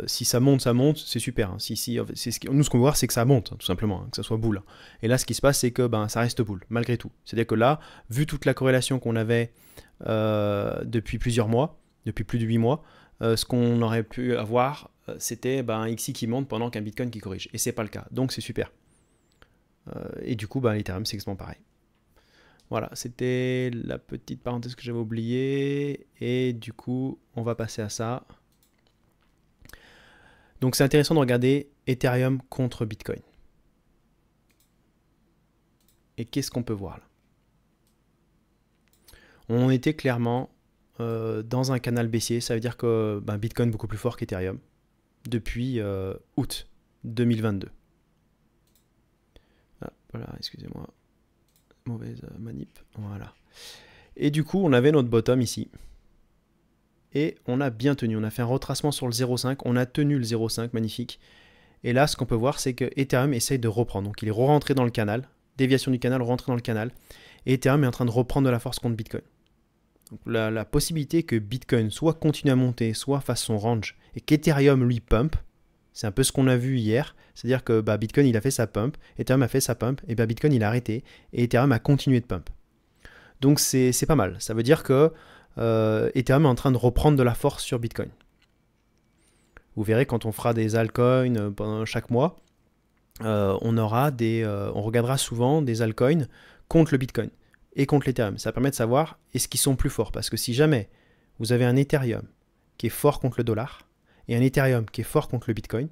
Speaker 1: si ça monte, c'est super. Hein. Nous ce qu'on veut voir c'est que ça monte, hein, tout simplement, hein, que ça soit boule. Et là ce qui se passe c'est que ça reste boule, malgré tout. C'est-à-dire que là, vu toute la corrélation qu'on avait depuis plusieurs mois, depuis plus de 8 mois, ce qu'on aurait pu avoir, c'était un XI qui monte pendant qu'un Bitcoin qui corrige. Et c'est pas le cas. Donc c'est super. Et du coup, l'Ethereum, c'est exactement pareil. Voilà, c'était la petite parenthèse que j'avais oubliée. Et du coup, on va passer à ça. Donc, c'est intéressant de regarder Ethereum contre Bitcoin. Et qu'est-ce qu'on peut voir là? On était clairement dans un canal baissier. Ça veut dire que Bitcoin est beaucoup plus fort qu'Ethereum depuis août 2022. Voilà, excusez-moi. Mauvaise manip. Voilà. Et du coup, on avait notre bottom ici. Et on a bien tenu. On a fait un retracement sur le 0,5. On a tenu le 0,5. Magnifique. Et là, ce qu'on peut voir, c'est que Ethereum essaye de reprendre. Donc, il est rentré dans le canal. Déviation du canal, rentré dans le canal. Et Ethereum est en train de reprendre de la force contre Bitcoin. Donc, la possibilité que Bitcoin soit continue à monter, soit fasse son range, et qu'Ethereum lui pump, c'est un peu ce qu'on a vu hier. C'est-à-dire que Bitcoin, il a fait sa pump, Ethereum a fait sa pump, et Bitcoin, il a arrêté, et Ethereum a continué de pump. Donc, c'est pas mal. Ça veut dire que Ethereum est en train de reprendre de la force sur Bitcoin. Vous verrez quand on fera des altcoins pendant chaque mois, on regardera souvent des altcoins contre le Bitcoin et contre l'Ethereum. Ça permet de savoir est-ce qu'ils sont plus forts. Parce que si jamais vous avez un Ethereum qui est fort contre le dollar et un Ethereum qui est fort contre le Bitcoin,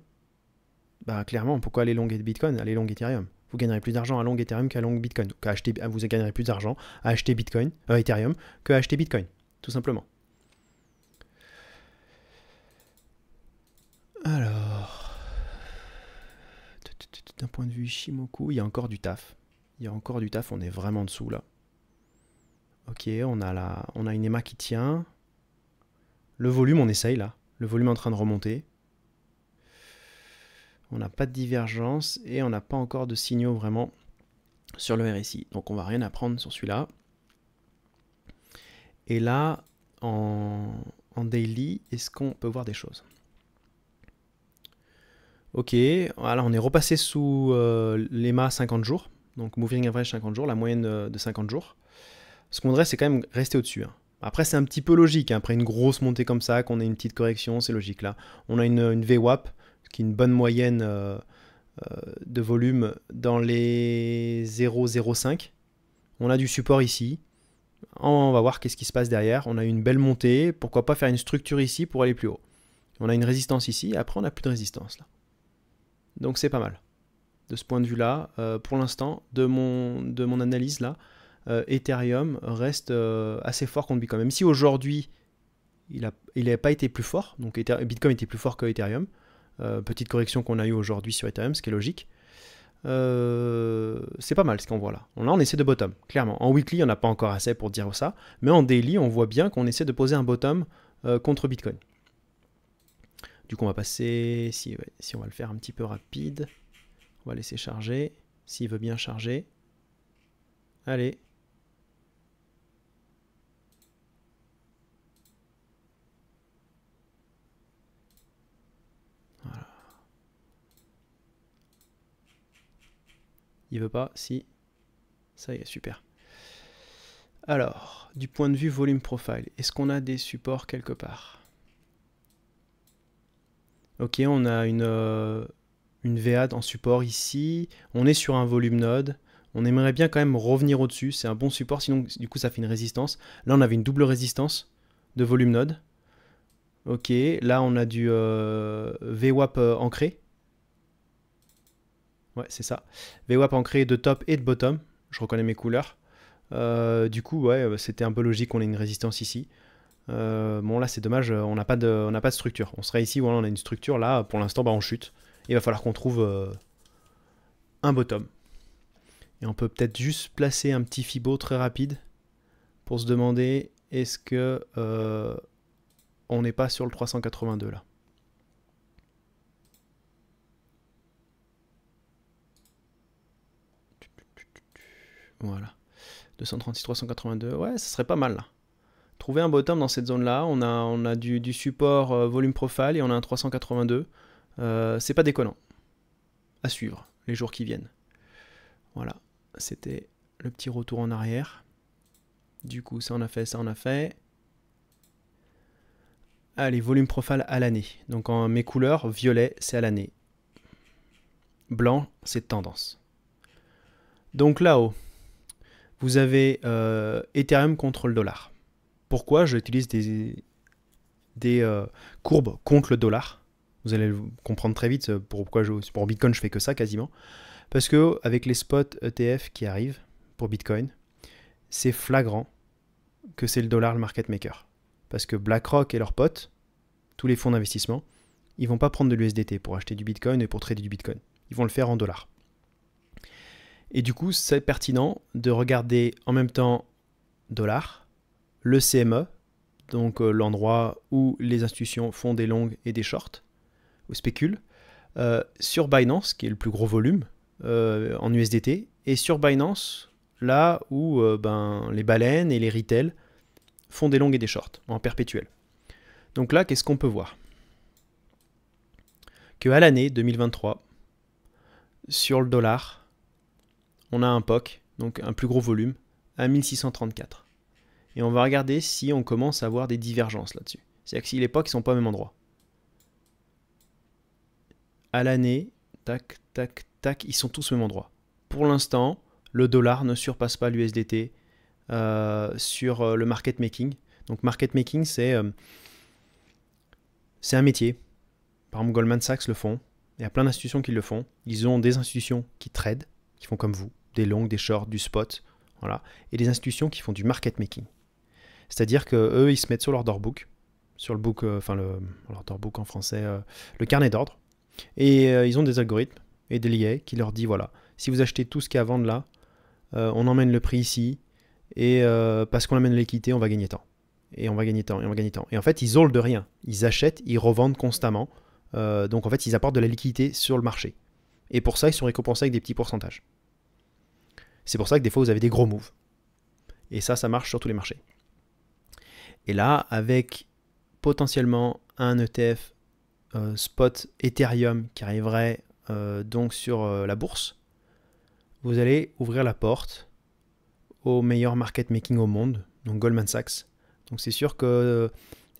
Speaker 1: clairement, pourquoi aller long Bitcoin, aller long Ethereum? Vous gagnerez plus d'argent à long Ethereum qu'à long Bitcoin. Vous gagnerez plus d'argent à acheter Ethereum qu'à acheter Bitcoin, tout simplement. Alors, d'un point de vue Ishimoku, il y a encore du taf. On est vraiment en dessous là. Ok, on a une EMA qui tient. Le volume, on essaye là. Le volume est en train de remonter. On n'a pas de divergence et on n'a pas encore de signaux vraiment sur le RSI. Donc on va rien apprendre sur celui-là. Et là, en daily, est-ce qu'on peut voir des choses? Ok, voilà, on est repassé sous l'EMA 50 jours. Donc Moving Average 50 jours, la moyenne de 50 jours. Ce qu'on voudrait, c'est quand même rester au-dessus. Après, c'est un petit peu logique. Après une grosse montée comme ça, qu'on ait une petite correction, c'est logique là. On a une VWAP, qui est une bonne moyenne de volume dans les 0,05. On a du support ici. On va voir qu'est-ce qui se passe derrière. On a une belle montée. Pourquoi pas faire une structure ici pour aller plus haut. On a une résistance ici. Après, on n'a plus de résistance là. Donc c'est pas mal. De ce point de vue-là, pour l'instant, de mon analyse là, Ethereum reste assez fort contre Bitcoin. Même si aujourd'hui, il n'a pas été plus fort. Donc Bitcoin était plus fort que Ethereum. Petite correction qu'on a eue aujourd'hui sur Ethereum, ce qui est logique. C'est pas mal ce qu'on voit là. Là, on essaie de bottom, clairement. En weekly, on n'a pas encore assez pour dire ça. Mais en daily, on voit bien qu'on essaie de poser un bottom contre Bitcoin. Du coup, on va passer, si on va le faire un petit peu rapide, on va laisser charger, s'il veut bien charger. Allez. Voilà. Il veut pas, si. Ça y est, super. Alors, du point de vue volume profile, est-ce qu'on a des supports quelque part? Ok, on a une VA en support ici. On est sur un volume node. On aimerait bien quand même revenir au-dessus. C'est un bon support, sinon du coup ça fait une résistance. Là on avait une double résistance de volume node. Ok, là on a du VWAP ancré. Ouais, c'est ça. VWAP ancré de top et de bottom. Je reconnais mes couleurs. Du coup, ouais, c'était un peu logique qu'on ait une résistance ici. Bon là c'est dommage, on n'a pas de structure. On serait ici, voilà, on a une structure, là pour l'instant on chute. Il va falloir qu'on trouve un bottom. Et on peut peut-être juste placer un petit Fibo très rapide pour se demander est-ce que on n'est pas sur le 382 là. Voilà. 236, 382, ouais, ça serait pas mal là. Trouver un bottom dans cette zone-là, on a du support volume profile et on a un 382. C'est pas déconnant. À suivre les jours qui viennent. Voilà, c'était le petit retour en arrière. Du coup, ça on a fait, ça on a fait. Allez, volume profile à l'année. Donc en mes couleurs, violet, c'est à l'année. Blanc, c'est tendance. Donc là-haut, vous avez Ethereum contre le dollar. Pourquoi j'utilise des courbes contre le dollar? Vous allez le comprendre très vite pourquoi pour Bitcoin je fais que ça quasiment. Parce que avec les spots ETF qui arrivent pour Bitcoin, c'est flagrant que c'est le dollar le market maker. Parce que BlackRock et leurs potes, tous les fonds d'investissement, ils vont pas prendre de l'USDT pour acheter du Bitcoin et pour trader du Bitcoin. Ils vont le faire en dollars. Et du coup, c'est pertinent de regarder en même temps dollar, le CME, donc l'endroit où les institutions font des longues et des shorts, ou spéculent, sur Binance, qui est le plus gros volume en USDT, et sur Binance, là où les baleines et les retail font des longues et des shorts en perpétuel. Donc là, qu'est-ce qu'on peut voir? Qu'à l'année 2023, sur le dollar, on a un POC, donc un plus gros volume, à 1634. Et on va regarder si on commence à avoir des divergences là-dessus. C'est-à-dire que si les POC ne sont pas au même endroit. À l'année, tac, tac, tac, ils sont tous au même endroit. Pour l'instant, le dollar ne surpasse pas l'USDT sur le market making. Donc market making, c'est un métier. Par exemple, Goldman Sachs le font. Il y a plein d'institutions qui le font. Ils ont des institutions qui tradent, qui font comme vous, des longues, des shorts, du spot, voilà, et des institutions qui font du market making. C'est-à-dire qu'eux, ils se mettent sur l'order book, sur le book, l'order book en français, le carnet d'ordre, et ils ont des algorithmes et des liens qui leur disent, voilà, si vous achetez tout ce qu'il y a à vendre là, on emmène le prix ici, et parce qu'on amène l'équité, on va gagner tant. Et on va gagner tant, et on va gagner tant. Et en fait, ils holdent rien. Ils achètent, ils revendent constamment. Donc en fait, ils apportent de la liquidité sur le marché. Et pour ça, ils sont récompensés avec des petits pourcentages. C'est pour ça que des fois, vous avez des gros moves. Et ça marche sur tous les marchés. Et là, avec potentiellement un ETF spot Ethereum qui arriverait donc sur la bourse, vous allez ouvrir la porte au meilleur market making au monde, donc Goldman Sachs. Donc c'est sûr que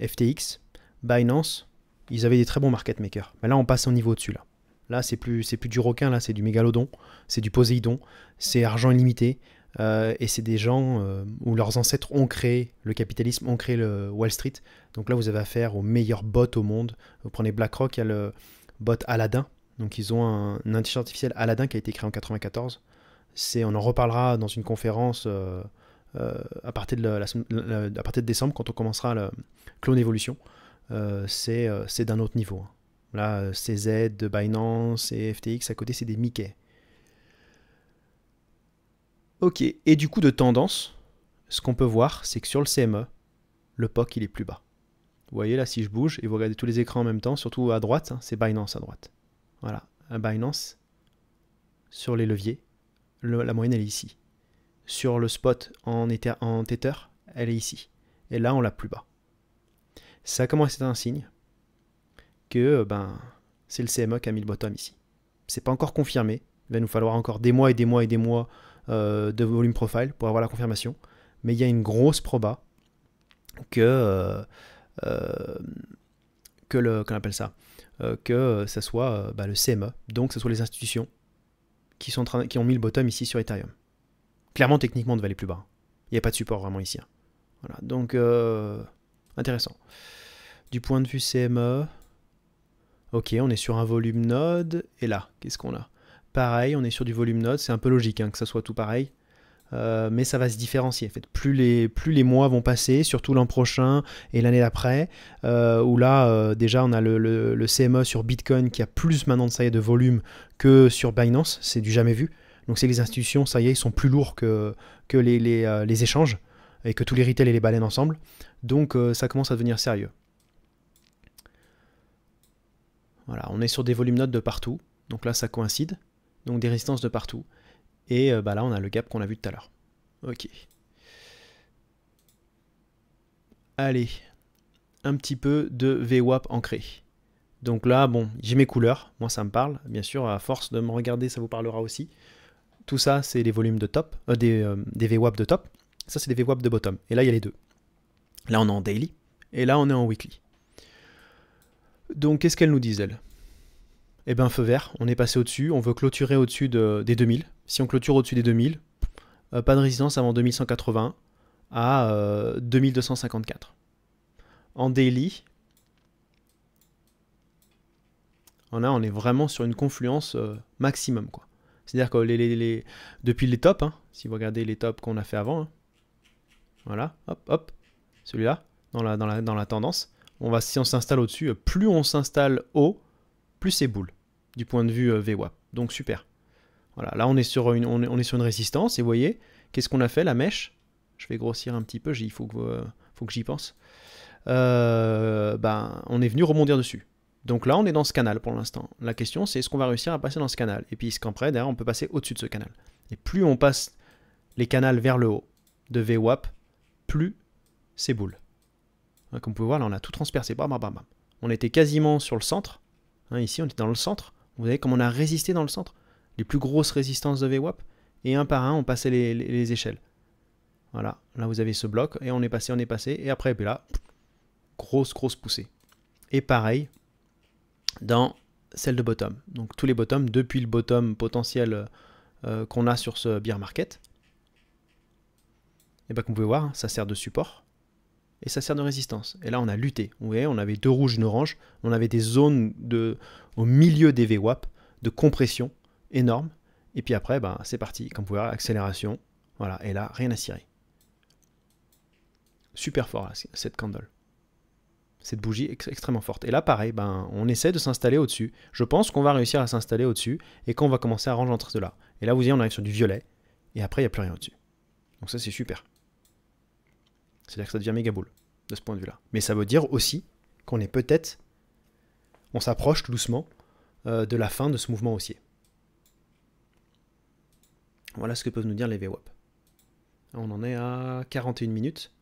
Speaker 1: FTX, Binance, ils avaient des très bons market makers. Mais là, on passe au niveau au-dessus. Là, c'est plus du requin, là, c'est du mégalodon, c'est du Poséidon, c'est argent illimité. Et c'est des gens où leurs ancêtres ont créé le capitalisme, ont créé le Wall Street. Donc là, vous avez affaire aux meilleurs bots au monde. Vous prenez BlackRock, il y a le bot Aladdin. Donc ils ont une intelligence artificielle Aladdin qui a été créé en 1994. On en reparlera dans une conférence à partir de décembre, quand on commencera le Clone Evolution. C'est d'un autre niveau. Là, CZ de Binance et FTX à côté, c'est des Mickey. Ok, et du coup de tendance, ce qu'on peut voir, c'est que sur le CME, le POC il est plus bas. Vous voyez là, si je bouge et vous regardez tous les écrans en même temps, surtout à droite, c'est Binance à droite. Voilà, un Binance, sur les leviers, la moyenne elle est ici. Sur le spot en Tether, elle est ici. Et là, on l'a plus bas. Ça commence à être un signe que c'est le CME qui a mis le bottom ici. C'est pas encore confirmé. Il va nous falloir encore des mois et des mois et des mois de volume profile pour avoir la confirmation. Mais il y a une grosse proba que qu'on appelle ça, que ça soit le CME, donc que ce soit les institutions qui ont mis le bottom ici sur Ethereum. Clairement, techniquement, on devait aller plus bas. Il n'y a pas de support vraiment ici. Voilà, donc intéressant. Du point de vue CME, ok, on est sur un volume node, et là, qu'est-ce qu'on a? Pareil, on est sur du volume node, c'est un peu logique que ça soit tout pareil, mais ça va se différencier. En fait, plus les mois vont passer, surtout l'an prochain et l'année d'après, où là, déjà, on a le CME sur Bitcoin qui a plus maintenant de volume que sur Binance, c'est du jamais vu. Donc c'est que les institutions, ça y est, ils sont plus lourds que les échanges, et que tous les retail et les baleines ensemble. Donc ça commence à devenir sérieux. Voilà, on est sur des volumes nodes de partout, donc là ça coïncide, donc des résistances de partout, et là on a le gap qu'on a vu tout à l'heure. Ok. Allez, un petit peu de VWAP ancré. Donc là, bon, j'ai mes couleurs, moi ça me parle, bien sûr, à force de me regarder, ça vous parlera aussi. Tout ça, c'est les volumes de top, des VWAP de top, ça c'est des VWAP de bottom, et là il y a les deux. Là on est en daily, et là on est en weekly. Donc, qu'est-ce qu'elle nous disent, elle? Eh bien, feu vert, on est passé au-dessus, on veut clôturer au-dessus des 2000. Si on clôture au-dessus des 2000, pas de résistance avant 2180 à 2254. En daily, on est vraiment sur une confluence maximum, quoi. C'est-à-dire que depuis les tops, si vous regardez les tops qu'on a fait avant, voilà, hop, hop, celui-là, dans la tendance, si on s'installe au-dessus, plus on s'installe haut, plus c'est boule, du point de vue VWAP. Donc super. Voilà, là on est sur une résistance et vous voyez, qu'est-ce qu'on a fait, la mèche? Je vais grossir un petit peu, il faut que j'y pense. On est venu rebondir dessus. Donc là on est dans ce canal pour l'instant. La question c'est est-ce qu'on va réussir à passer dans ce canal? Et puis qu'après derrière on peut passer au-dessus de ce canal. Et plus on passe les canals vers le haut de VWAP, plus c'est boule. Comme vous pouvez voir là on a tout transpercé. Bam, bam, bam, bam. On était quasiment sur le centre. Ici on était dans le centre. Vous voyez comme on a résisté dans le centre. Les plus grosses résistances de VWAP. Et un par un on passait les échelles. Voilà, là vous avez ce bloc et on est passé, et après puis là, grosse poussée. Et pareil dans celle de bottom. Donc tous les bottoms, depuis le bottom potentiel qu'on a sur ce bear market, et comme vous pouvez voir, ça sert de support et ça sert de résistance. Et là on a lutté. Vous voyez, on avait deux rouges, une orange, on avait des zones au milieu des VWAP de compression énorme. Et puis après, c'est parti. Comme vous pouvez voir, accélération. Voilà, et là, rien à cirer. Super fort, là, cette candle. Cette bougie extrêmement forte. Et là, pareil, on essaie de s'installer au-dessus. Je pense qu'on va réussir à s'installer au-dessus et qu'on va commencer à ranger entre ceux-là. Et là, vous voyez, on arrive sur du violet. Et après, il n'y a plus rien au-dessus. Donc ça, c'est super. C'est-à-dire que ça devient méga boule, de ce point de vue-là. Mais ça veut dire aussi qu'on est peut-être... On s'approche tout doucement de la fin de ce mouvement haussier. Voilà ce que peuvent nous dire les VWAP. On en est à 41 minutes.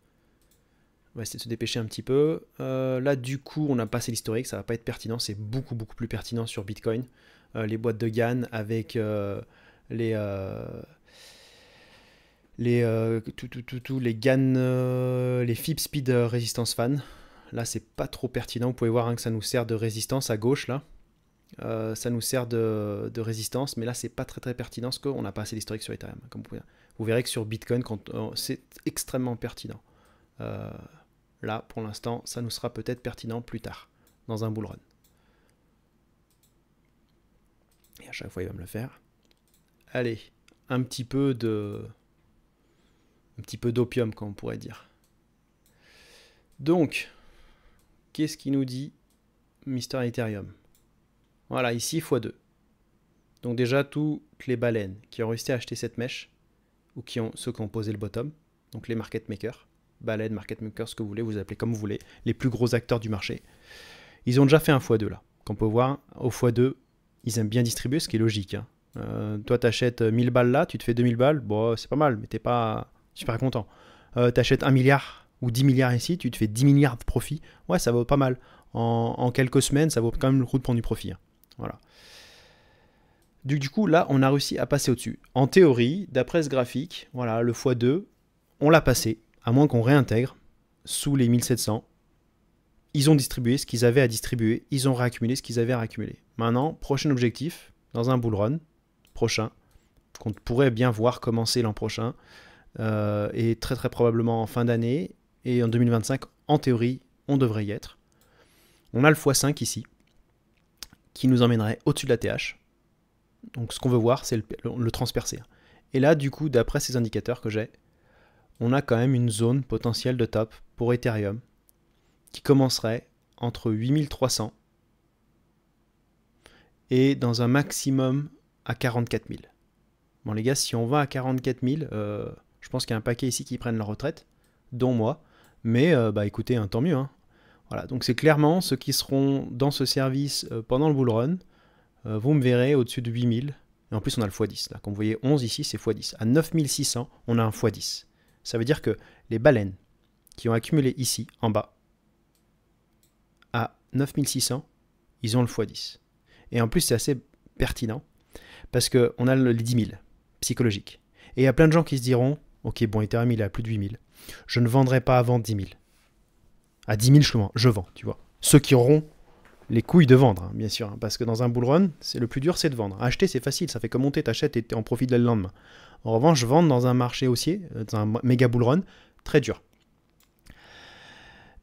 Speaker 1: On va essayer de se dépêcher un petit peu. Là, du coup, on a passé l'historique. Ça va pas être pertinent. C'est beaucoup plus pertinent sur Bitcoin. Les boîtes de Gann avec les Gann, les Fib Speed Resistance Fan. Là, c'est pas trop pertinent. Vous pouvez voir que ça nous sert de résistance à gauche là. Ça nous sert de résistance, mais là c'est pas très pertinent parce qu'on n'a pas assez d'historique sur Ethereum. Comme vous verrez que sur Bitcoin, c'est extrêmement pertinent. Là, pour l'instant, ça nous sera peut-être pertinent plus tard, dans un bull run. Et à chaque fois, il va me le faire. Allez, un petit peu d'opium, comme on pourrait dire. Donc, qu'est-ce qu'il nous dit Mister Ethereum? Voilà, ici, x2. Donc déjà, toutes les baleines qui ont réussi à acheter cette mèche, ou ceux qui ont posé le bottom, donc les market makers, baleines, market makers, ce que vous voulez, vous appelez comme vous voulez, les plus gros acteurs du marché, ils ont déjà fait un x2 là. Comme on peut voir, au x2, ils aiment bien distribuer, ce qui est logique. Toi, tu achètes 1000 balles là, tu te fais 2000 balles, bon, c'est pas mal, mais t'es pas super content. Tu achètes 1 milliard ou 10 milliards ici, tu te fais 10 milliards de profit, ouais, ça vaut pas mal. En quelques semaines, ça vaut quand même le coup de prendre du profit. Voilà. Du coup, là, on a réussi à passer au-dessus. En théorie, d'après ce graphique, voilà, le x2, on l'a passé, à moins qu'on réintègre sous les 1700. Ils ont distribué ce qu'ils avaient à distribuer, ils ont réaccumulé ce qu'ils avaient à réaccumuler. Maintenant, prochain objectif, dans un bull run prochain, qu'on pourrait bien voir commencer l'an prochain, et très probablement en fin d'année, et en 2025, en théorie, on devrait y être. On a le x5 ici, qui nous emmènerait au-dessus de la TH. Donc ce qu'on veut voir, c'est le transpercer. Et là, du coup, d'après ces indicateurs que j'ai, on a quand même une zone potentielle de top pour Ethereum qui commencerait entre 8300 et dans un maximum à 44 000. Bon les gars, si on va à 44 000, je pense qu'il y a un paquet ici qui prennent leur retraite, dont moi. Mais écoutez, tant mieux. Voilà, donc c'est clairement ceux qui seront dans ce service pendant le bull run. Vous me verrez au-dessus de 8000. Et en plus, on a le x10. Là. Comme vous voyez, 11 ici, c'est x10. À 9600, on a un x10. Ça veut dire que les baleines qui ont accumulé ici, en bas, à 9600, ils ont le x10. Et en plus, c'est assez pertinent parce qu'on a les 10 000 psychologiques. Et il y a plein de gens qui se diront, ok, bon, Ethereum, il est à plus de 8000. Je ne vendrai pas avant 10 000. À 10 000, je vends, tu vois. Ceux qui auront les couilles de vendre, bien sûr. Parce que dans un bull run, le plus dur, c'est de vendre. Acheter, c'est facile. Ça fait que monter, t'achètes et t'es en profit dès le lendemain. En revanche, vendre dans un marché haussier, dans un méga bull run, très dur.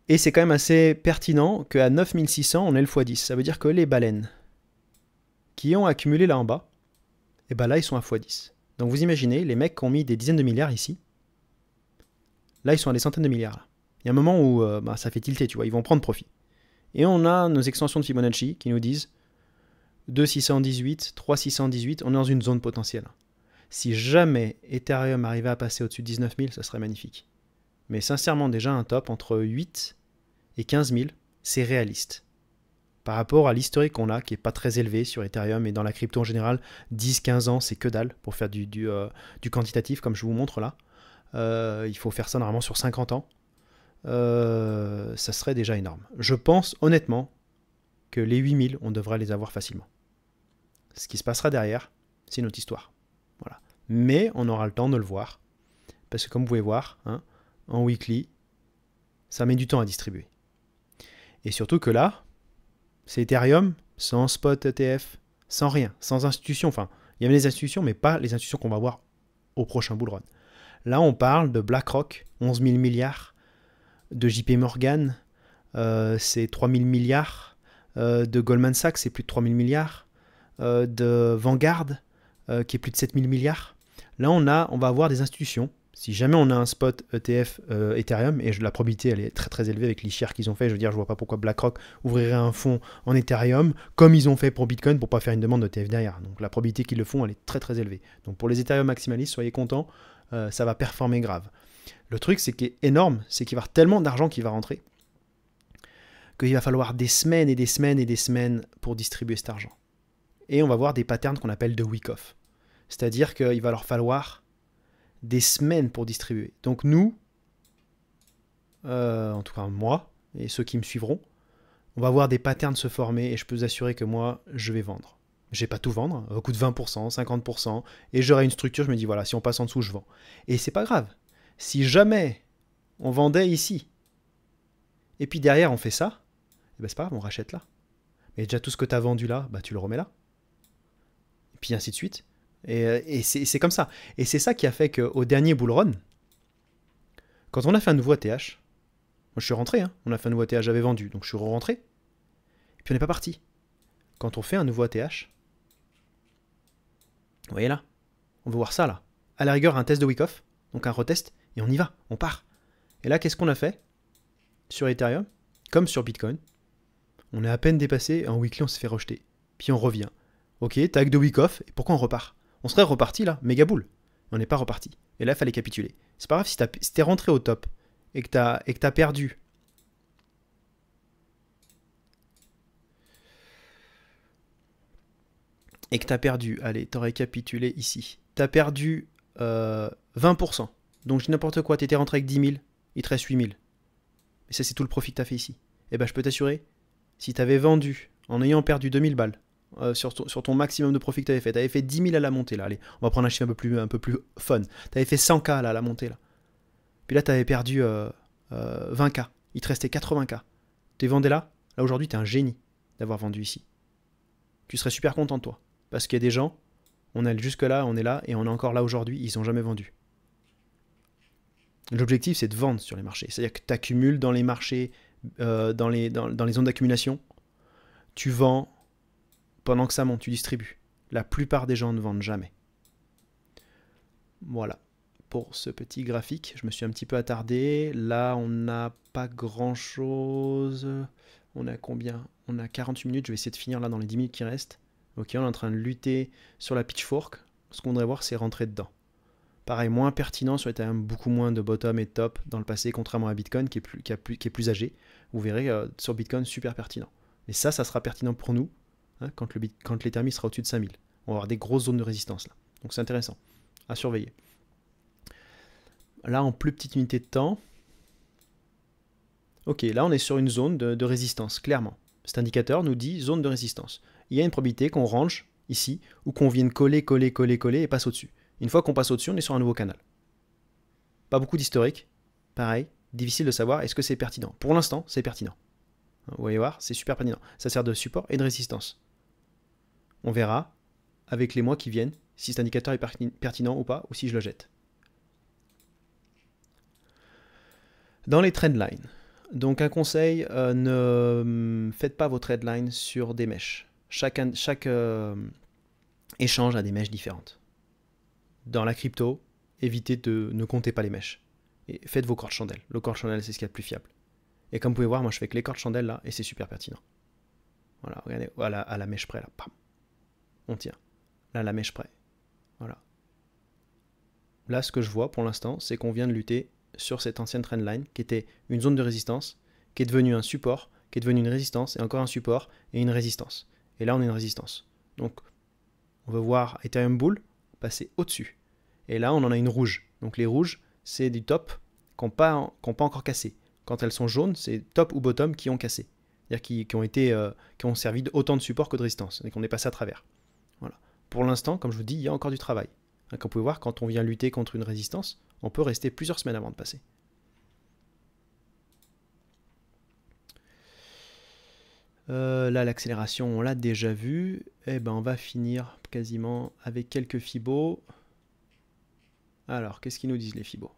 Speaker 1: Et c'est quand même assez pertinent qu'à 9600, on ait le x10. Ça veut dire que les baleines qui ont accumulé là en bas, et là, ils sont à x10. Donc vous imaginez, les mecs qui ont mis des dizaines de milliards ici, là, ils sont à des centaines de milliards. Là. Il y a un moment où ça fait tilter, tu vois, ils vont prendre profit. Et on a nos extensions de Fibonacci qui nous disent 2,618, 3,618, on est dans une zone potentielle. Si jamais Ethereum arrivait à passer au-dessus de 19 000, ça serait magnifique. Mais sincèrement, déjà un top entre 8 et 15 000, c'est réaliste. Par rapport à l'historique qu'on a, qui n'est pas très élevé sur Ethereum et dans la crypto en général, 10-15 ans, c'est que dalle pour faire du quantitatif, comme je vous montre là. Il faut faire ça normalement sur 50 ans. Ça serait déjà énorme. Je pense honnêtement que les 8000, on devrait les avoir facilement. Ce qui se passera derrière, c'est une autre histoire. Voilà. Mais on aura le temps de le voir. Parce que comme vous pouvez voir, hein, en weekly, ça met du temps à distribuer. Et surtout que là, c'est Ethereum, sans spot ETF, sans rien, sans institution. Enfin, il y avait les institutions, mais pas les institutions qu'on va voir au prochain bull run. Là, on parle de BlackRock, 11 000 milliards, de JP Morgan, c'est 3 000 milliards, de Goldman Sachs, c'est plus de 3 000 milliards, de Vanguard, qui est plus de 7 000 milliards. Là, on va avoir des institutions. Si jamais on a un spot ETF Ethereum, et la probabilité elle est très très élevée avec les shares qu'ils ont fait, je veux dire, je vois pas pourquoi BlackRock ouvrirait un fonds en Ethereum, comme ils ont fait pour Bitcoin, pour pas faire une demande de d'ETF derrière. Donc la probabilité qu'ils le font, elle est très très élevée. Donc pour les Ethereum maximalistes, soyez contents, ça va performer grave. Le truc, c'est qui est énorme, c'est qu'il va y avoir tellement d'argent qui va rentrer, qu'il va falloir des semaines et des semaines et des semaines pour distribuer cet argent. Et on va voir des patterns qu'on appelle de week-off. C'est-à-dire qu'il va leur falloir des semaines pour distribuer. Donc nous, en tout cas moi, et ceux qui me suivront, on va voir des patterns se former et je peux vous assurer que moi, je vais vendre. Je vais pas tout vendre, au coût de 20%, 50%, et j'aurai une structure, je me dis voilà, si on passe en dessous, je vends. Et c'est pas grave. Si jamais on vendait ici, et puis derrière on fait ça, eh ben c'est pas grave, on rachète là. Mais déjà tout ce que tu as vendu là, bah tu le remets là. Et puis ainsi de suite. Et c'est comme ça. Et c'est ça qui a fait qu'au dernier bull run, quand on a fait un nouveau ATH, moi je suis rentré, hein, on a fait un nouveau ATH, j'avais vendu, donc je suis rentré. Et puis on n'est pas parti. Quand on fait un nouveau ATH, vous voyez là, on veut voir ça là. À la rigueur, un test de week-off, donc un retest, et on y va, on part. Et là, qu'est-ce qu'on a fait sur Ethereum, comme sur Bitcoin? On est à peine dépassé, en weekly on se fait rejeter. Puis on revient. Ok, tag de week-off, et pourquoi on repart? On serait reparti là, méga boule. On n'est pas reparti. Et là, il fallait capituler. C'est pas grave si t'es rentré au top et que t'as perdu. Et que t'as perdu, allez, t'aurais capitulé ici. T'as perdu 20%. Donc je dis n'importe quoi, t'étais rentré avec 10 000, il te reste 8 000. Et ça, c'est tout le profit que t'as fait ici. Et ben, je peux t'assurer, si t'avais vendu en ayant perdu 2000 balles, sur ton maximum de profit que tu avais fait 10 000 à la montée là, allez, on va prendre un chiffre un peu plus fun, tu avais fait 100K là à la montée là, puis là tu avais perdu 20K, il te restait 80K, tu vendais là aujourd'hui tu es un génie d'avoir vendu ici, tu serais super content de toi, parce qu'il y a des gens, on est jusque là, on est là, et on est encore là aujourd'hui, ils n'ont jamais vendu. L'objectif c'est de vendre sur les marchés, c'est-à-dire que tu accumules dans les marchés, dans les zones d'accumulation, tu vends. Pendant que ça monte, tu distribues. La plupart des gens ne vendent jamais. Voilà. Pour ce petit graphique, je me suis un petit peu attardé. Là, on n'a pas grand-chose. On a combien? On a 48 minutes. Je vais essayer de finir là dans les 10 minutes qui restent. Ok, on est en train de lutter sur la pitchfork. Ce qu'on voudrait voir, c'est rentrer dedans. Pareil, moins pertinent sur Ethereum, beaucoup moins de bottom et de top dans le passé, contrairement à Bitcoin qui est plus âgé. Vous verrez, sur Bitcoin, super pertinent. Et ça sera pertinent pour nous. Hein, quand l'Ethereum sera au-dessus de 5000. On va avoir des grosses zones de résistance là. Donc c'est intéressant à surveiller. Là, en plus petite unité de temps. Ok, là on est sur une zone de résistance, clairement. Cet indicateur nous dit zone de résistance. Il y a une probabilité qu'on range ici, ou qu'on vienne coller et passe au-dessus. Une fois qu'on passe au-dessus, on est sur un nouveau canal. Pas beaucoup d'historique. Pareil, difficile de savoir est-ce que c'est pertinent. Pour l'instant, c'est pertinent. Vous voyez voir, c'est super pertinent. Ça sert de support et de résistance. On verra, avec les mois qui viennent, si cet indicateur est pertinent ou pas, ou si je le jette. Dans les trendlines, donc un conseil, ne faites pas vos trendlines sur des mèches. Chaque échange a des mèches différentes. Dans la crypto, évitez ne comptez pas les mèches. Et faites vos cordes chandelles. Le cordes chandelles, c'est ce qu'il y a de plus fiable. Et comme vous pouvez voir, moi je fais que les cordes chandelles là, et c'est super pertinent. Voilà, regardez, à la mèche près là. Pam. on tient. Là, la mèche près. Voilà. Là, ce que je vois pour l'instant, c'est qu'on vient de lutter sur cette ancienne trendline qui était une zone de résistance, qui est devenue un support, qui est devenue une résistance, et encore un support, et une résistance. Et là, on a une résistance. Donc, on va voir Ethereum Bull passer au-dessus. Et là, on en a une rouge. Donc, les rouges, c'est du top qui n'ont pas encore cassé. Quand elles sont jaunes, c'est top ou bottom qui ont cassé. C'est-à-dire qui ont servi autant de support que de résistance, et qu'on est passé à travers. Voilà. Pour l'instant, comme je vous dis, il y a encore du travail. Comme vous pouvez voir, quand on vient lutter contre une résistance, on peut rester plusieurs semaines avant de passer. Là, l'accélération, on l'a déjà vu. Et ben, on va finir quasiment avec quelques fibos. Alors, qu'est-ce qu'ils nous disent les fibos?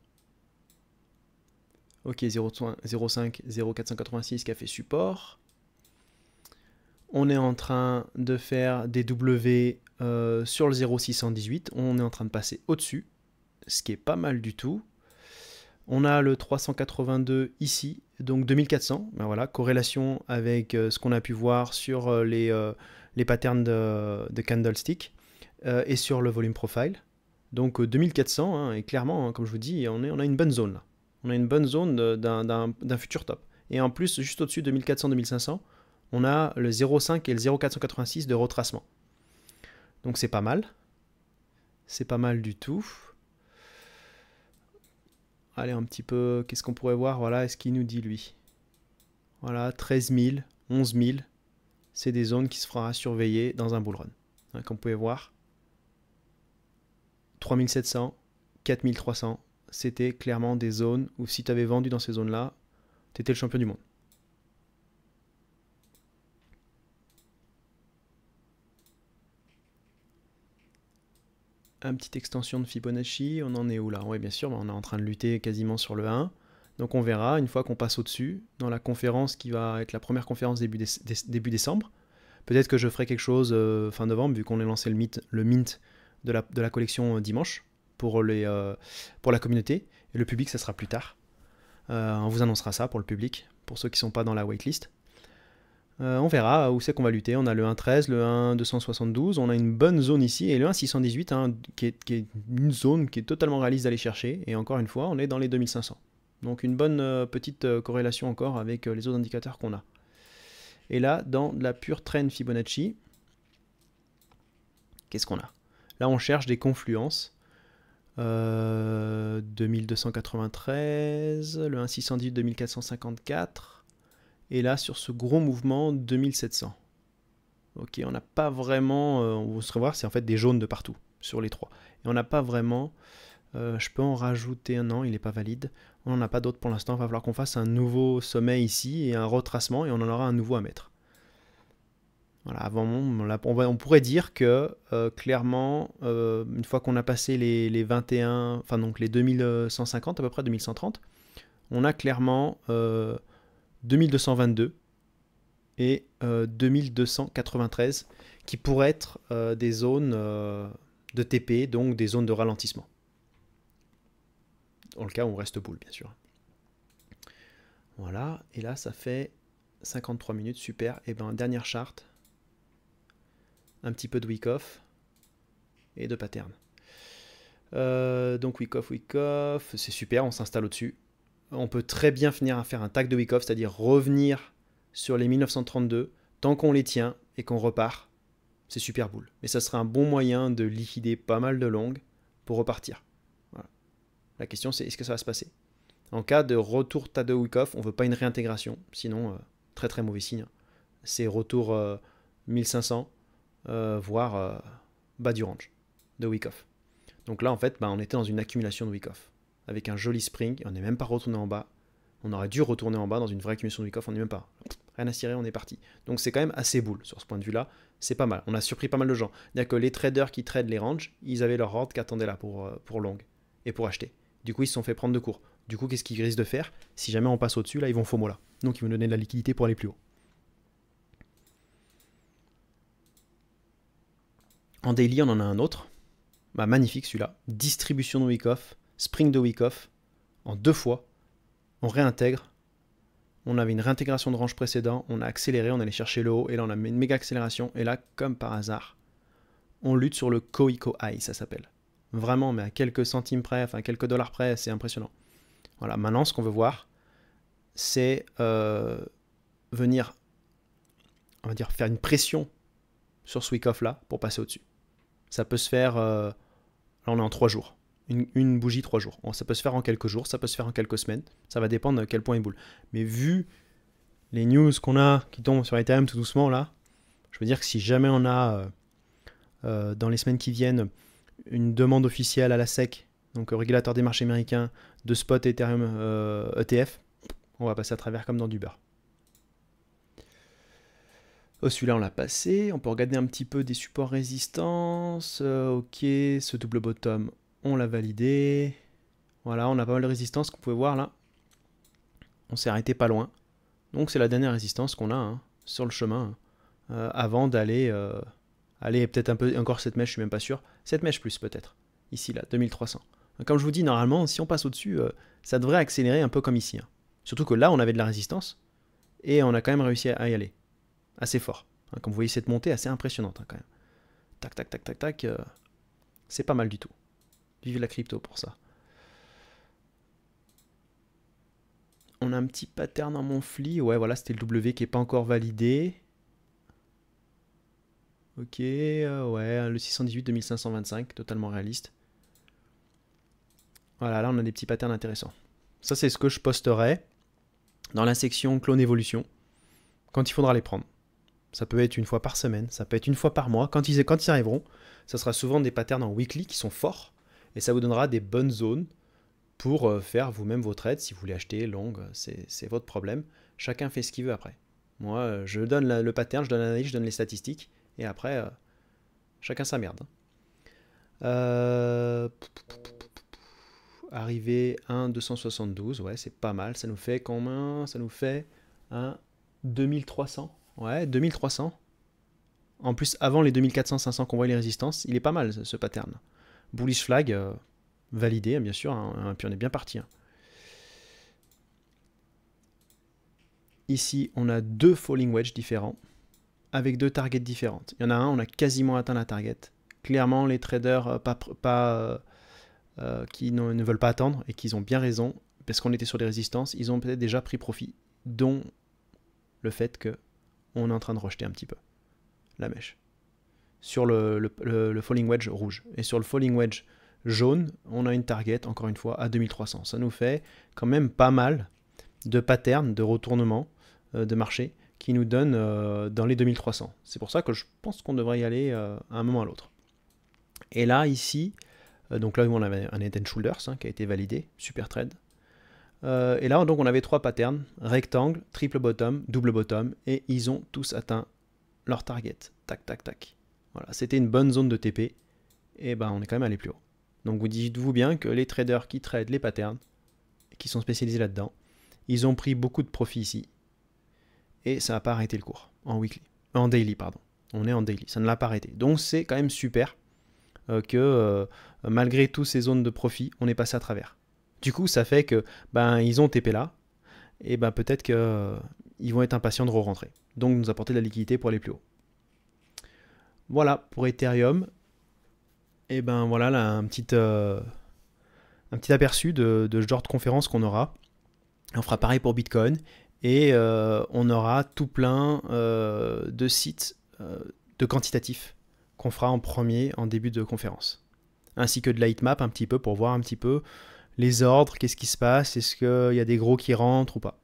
Speaker 1: Ok, 0,5, 0,486 qui a fait support. On est en train de faire des W sur le 0,618. On est en train de passer au-dessus, ce qui est pas mal du tout. On a le 382 ici, donc 2400. Ben voilà, corrélation avec ce qu'on a pu voir sur les patterns de candlestick et sur le volume profile. Donc 2400, hein, et clairement, hein, comme je vous dis, on a une bonne zone là. On a une bonne zone d'un futur top. Et en plus, juste au-dessus de 1400-2500, on a le 0,5 et le 0,486 de retracement. Donc c'est pas mal. C'est pas mal du tout. Allez, un petit peu, qu'est-ce qu'on pourrait voir? Voilà, est-ce qu'il nous dit lui? Voilà, 13 000, 11 000. C'est des zones qui se fera surveiller dans un bull run. Hein, comme vous pouvez voir, 3700, 4300, c'était clairement des zones où si tu avais vendu dans ces zones-là, tu étais le champion du monde. Une petite extension de Fibonacci, on en est où là? Oui, bien sûr, on est en train de lutter quasiment sur le 1. Donc on verra une fois qu'on passe au-dessus, dans la conférence qui va être la première conférence début décembre. Peut-être que je ferai quelque chose fin novembre, vu qu'on a lancé le mint de la collection dimanche pour la communauté. Et le public, ça sera plus tard. On vous annoncera ça pour le public, pour ceux qui ne sont pas dans la waitlist. On verra où c'est qu'on va lutter. On a le 1.13, le 1.272, on a une bonne zone ici, et le 1.618, hein, qui est une zone qui est totalement réaliste d'aller chercher, et encore une fois, on est dans les 2500. Donc une bonne petite corrélation encore avec les autres indicateurs qu'on a. Et là, dans la pure trend Fibonacci, qu'est-ce qu'on a? Là, on cherche des confluences. 2293, le 1.618, 2454, et là, sur ce gros mouvement, 2700. Ok, on n'a pas vraiment... on va se revoir, c'est en fait des jaunes de partout, sur les trois. Et on n'a pas vraiment... je peux en rajouter un, non, il n'est pas valide. On n'en a pas d'autres pour l'instant, il va falloir qu'on fasse un nouveau sommet ici, et un retracement, et on en aura un nouveau à mettre. Voilà, avant, on pourrait dire que clairement, une fois qu'on a passé les 21, enfin donc les 2150 à peu près, 2130, on a clairement 2222 et 2293 qui pourraient être des zones de TP, donc des zones de ralentissement. Dans le cas où on reste bull, bien sûr. Voilà, et là ça fait 53 minutes, super. Et bien, dernière charte. Un petit peu de wick-off et de pattern. Donc wick-off, c'est super, on s'installe au-dessus. On peut très bien finir à faire un tag de wick-off, c'est-à-dire revenir sur les 1932 tant qu'on les tient et qu'on repart. C'est super bull. Mais ça serait un bon moyen de liquider pas mal de longues pour repartir. Voilà. La question c'est, est-ce que ça va se passer? En cas de retour tag de wick-off, on ne veut pas une réintégration, sinon très très mauvais signe. C'est retour 1500. Voire bas du range de wick-off. Donc là, en fait, on était dans une accumulation de wick-off. Avec un joli spring, on n'est même pas retourné en bas. On aurait dû retourner en bas dans une vraie accumulation de wick-off, on n'est même pas. Rien à cirer, on est parti. Donc c'est quand même assez bull sur ce point de vue-là. C'est pas mal. On a surpris pas mal de gens. C'est-à-dire que les traders qui tradent les ranges, ils avaient leur ordre qui attendait là pour long et pour acheter. Du coup, ils se sont fait prendre de court. Du coup, qu'est-ce qu'ils risquent de faire? Si jamais on passe au-dessus, là, ils vont FOMO là. Donc ils vont donner de la liquidité pour aller plus haut. En daily, on en a un autre. Magnifique celui-là. Distribution de wick-off, spring de wick-off, en 2 fois. On réintègre. On avait une réintégration de range précédent. On a accéléré, on allait chercher le haut. Et là, on a une méga accélération. Et là, comme par hasard, on lutte sur le Coico High, ça s'appelle. Vraiment, mais à quelques centimes près, enfin quelques dollars près, c'est impressionnant. Voilà, maintenant ce qu'on veut voir, c'est venir, on va dire, faire une pression sur ce week-off là pour passer au-dessus. Ça peut se faire, là on est en 3 jours, une bougie 3 jours. Bon, ça peut se faire en quelques jours, ça peut se faire en quelques semaines, ça va dépendre de quel point il boule. Mais vu les news qu'on a qui tombent sur Ethereum tout doucement là, je veux dire que si jamais on a dans les semaines qui viennent une demande officielle à la SEC, donc au régulateur des marchés américains, de spot Ethereum ETF, on va passer à travers comme dans du beurre. Oh, celui-là on l'a passé, on peut regarder un petit peu des supports résistance, ok, ce double bottom on l'a validé, voilà, on a pas mal de résistance qu'on pouvait voir là, on s'est arrêté pas loin, donc c'est la dernière résistance qu'on a hein, sur le chemin, avant d'aller aller peut-être un peu, encore cette mèche, je suis même pas sûr, cette mèche plus peut-être, ici là, 2300. Comme je vous dis, normalement, si on passe au-dessus, ça devrait accélérer un peu comme ici. Hein. Surtout que là, on avait de la résistance, et on a quand même réussi à y aller. Assez fort. Hein, comme vous voyez, cette montée assez impressionnante hein, quand même. Tac, tac, tac, tac, tac. C'est pas mal du tout. Vive la crypto pour ça. On a un petit pattern en Monthly. Ouais, voilà, c'était le W qui n'est pas encore validé. Ok, ouais, le 618 2525, totalement réaliste. Voilà, là on a des petits patterns intéressants. Ça c'est ce que je posterai dans la section clone évolution quand il faudra les prendre. Ça peut être une fois par semaine, ça peut être une fois par mois. Quand ils arriveront, ça sera souvent des patterns en weekly qui sont forts et ça vous donnera des bonnes zones pour faire vous-même vos trades. Si vous voulez acheter long, c'est votre problème. Chacun fait ce qu'il veut après. Moi, je donne le pattern, je donne l'analyse, je donne les statistiques et après, chacun sa merde. Arrivé 1,272, ouais, c'est pas mal. Ça nous fait combien? Ça nous fait un 2300. Ouais, 2300. En plus, avant les 2400, 500 qu'on voit les résistances, il est pas mal ce pattern. Bullish flag, validé, bien sûr, hein, puis on est bien parti. Hein. Ici, on a 2 falling wedge différents, avec 2 targets différentes. Il y en a un, on a quasiment atteint la target. Clairement, les traders qui ne veulent pas attendre et qui ont bien raison, parce qu'on était sur des résistances, ils ont peut-être déjà pris profit, dont le fait qu'on est en train de rejeter un petit peu la mèche. Sur le falling wedge rouge. Et sur le falling wedge jaune, on a une target, encore une fois, à 2300. Ça nous fait quand même pas mal de patterns, de retournements de marché qui nous donnent dans les 2300. C'est pour ça que je pense qu'on devrait y aller à un moment à l'autre. Et là, ici, donc là, on avait un Head and Shoulders qui a été validé, super trade. Et là, donc, on avait 3 patterns, rectangle, triple bottom, double bottom, et ils ont tous atteint leur target. Tac, tac, tac. Voilà, c'était une bonne zone de TP, et ben on est quand même allé plus haut. Donc vous dites-vous bien que les traders qui tradent les patterns, qui sont spécialisés là-dedans, ils ont pris beaucoup de profit ici, et ça n'a pas arrêté le cours, en daily, pardon. On est en daily, ça ne l'a pas arrêté. Donc c'est quand même super que malgré toutes ces zones de profit, on est passé à travers. Du coup, ça fait que ils ont TP là, et peut-être qu'ils vont être impatients de re-rentrer. Donc nous apporter de la liquidité pour aller plus haut. Voilà pour Ethereum. Et voilà là, un petit aperçu de ce genre de conférence qu'on aura. On fera pareil pour Bitcoin. Et on aura tout plein de sites de quantitatifs qu'on fera en premier en début de conférence. Ainsi que de la heatmap un petit peu pour voir un petit peu les ordres, qu'est-ce qui se passe, est-ce qu'il y a des gros qui rentrent ou pas.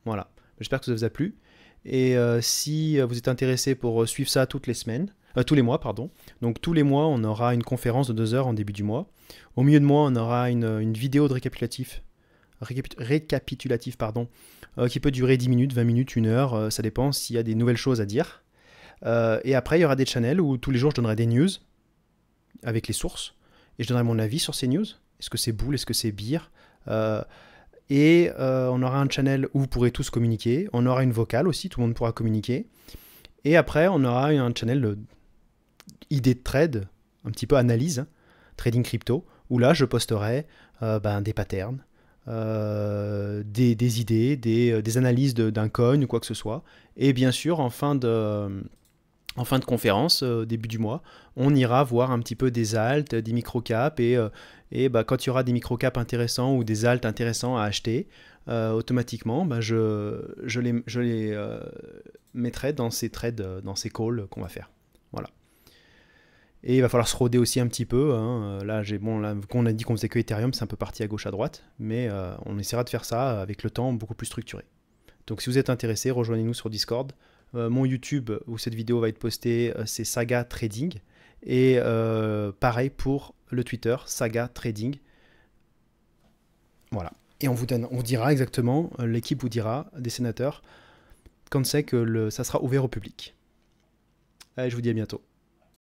Speaker 1: Voilà, j'espère que ça vous a plu. Et si vous êtes intéressé pour suivre ça tous les mois, pardon. Donc tous les mois, on aura une conférence de 2 heures en début du mois. Au milieu de mois, on aura une vidéo de récapitulatif, qui peut durer 10 minutes, 20 minutes, 1 heure, ça dépend s'il y a des nouvelles choses à dire. Et après, il y aura des channels où tous les jours, je donnerai des news avec les sources, et je donnerai mon avis sur ces news. Est-ce que c'est bull, est-ce que c'est bear et on aura un channel où vous pourrez tous communiquer. On aura une vocale aussi, tout le monde pourra communiquer. Et après, on aura un channel idée de trade, un petit peu analyse, trading crypto, où là, je posterai des patterns, des idées, des analyses d'un coin ou quoi que ce soit. Et bien sûr, en fin en fin de conférence, au début du mois, on ira voir un petit peu des alts, des microcaps, et bah, quand il y aura des microcaps intéressants ou des alts intéressants à acheter, automatiquement, bah, je les mettrai dans ces trades, dans ces calls qu'on va faire. Voilà. Et il va falloir se roder aussi un petit peu. Hein. Là, vu qu'on a dit qu'on faisait que Ethereum, c'est un peu parti à gauche, à droite, mais on essaiera de faire ça avec le temps beaucoup plus structuré. Donc si vous êtes intéressé, rejoignez-nous sur Discord. Mon YouTube où cette vidéo va être postée, c'est Saga Trading. Et pareil pour le Twitter, Saga Trading. Voilà. Et on vous dira exactement, l'équipe vous dira, des sénateurs, quand c'est que ça sera ouvert au public. Allez, je vous dis à bientôt.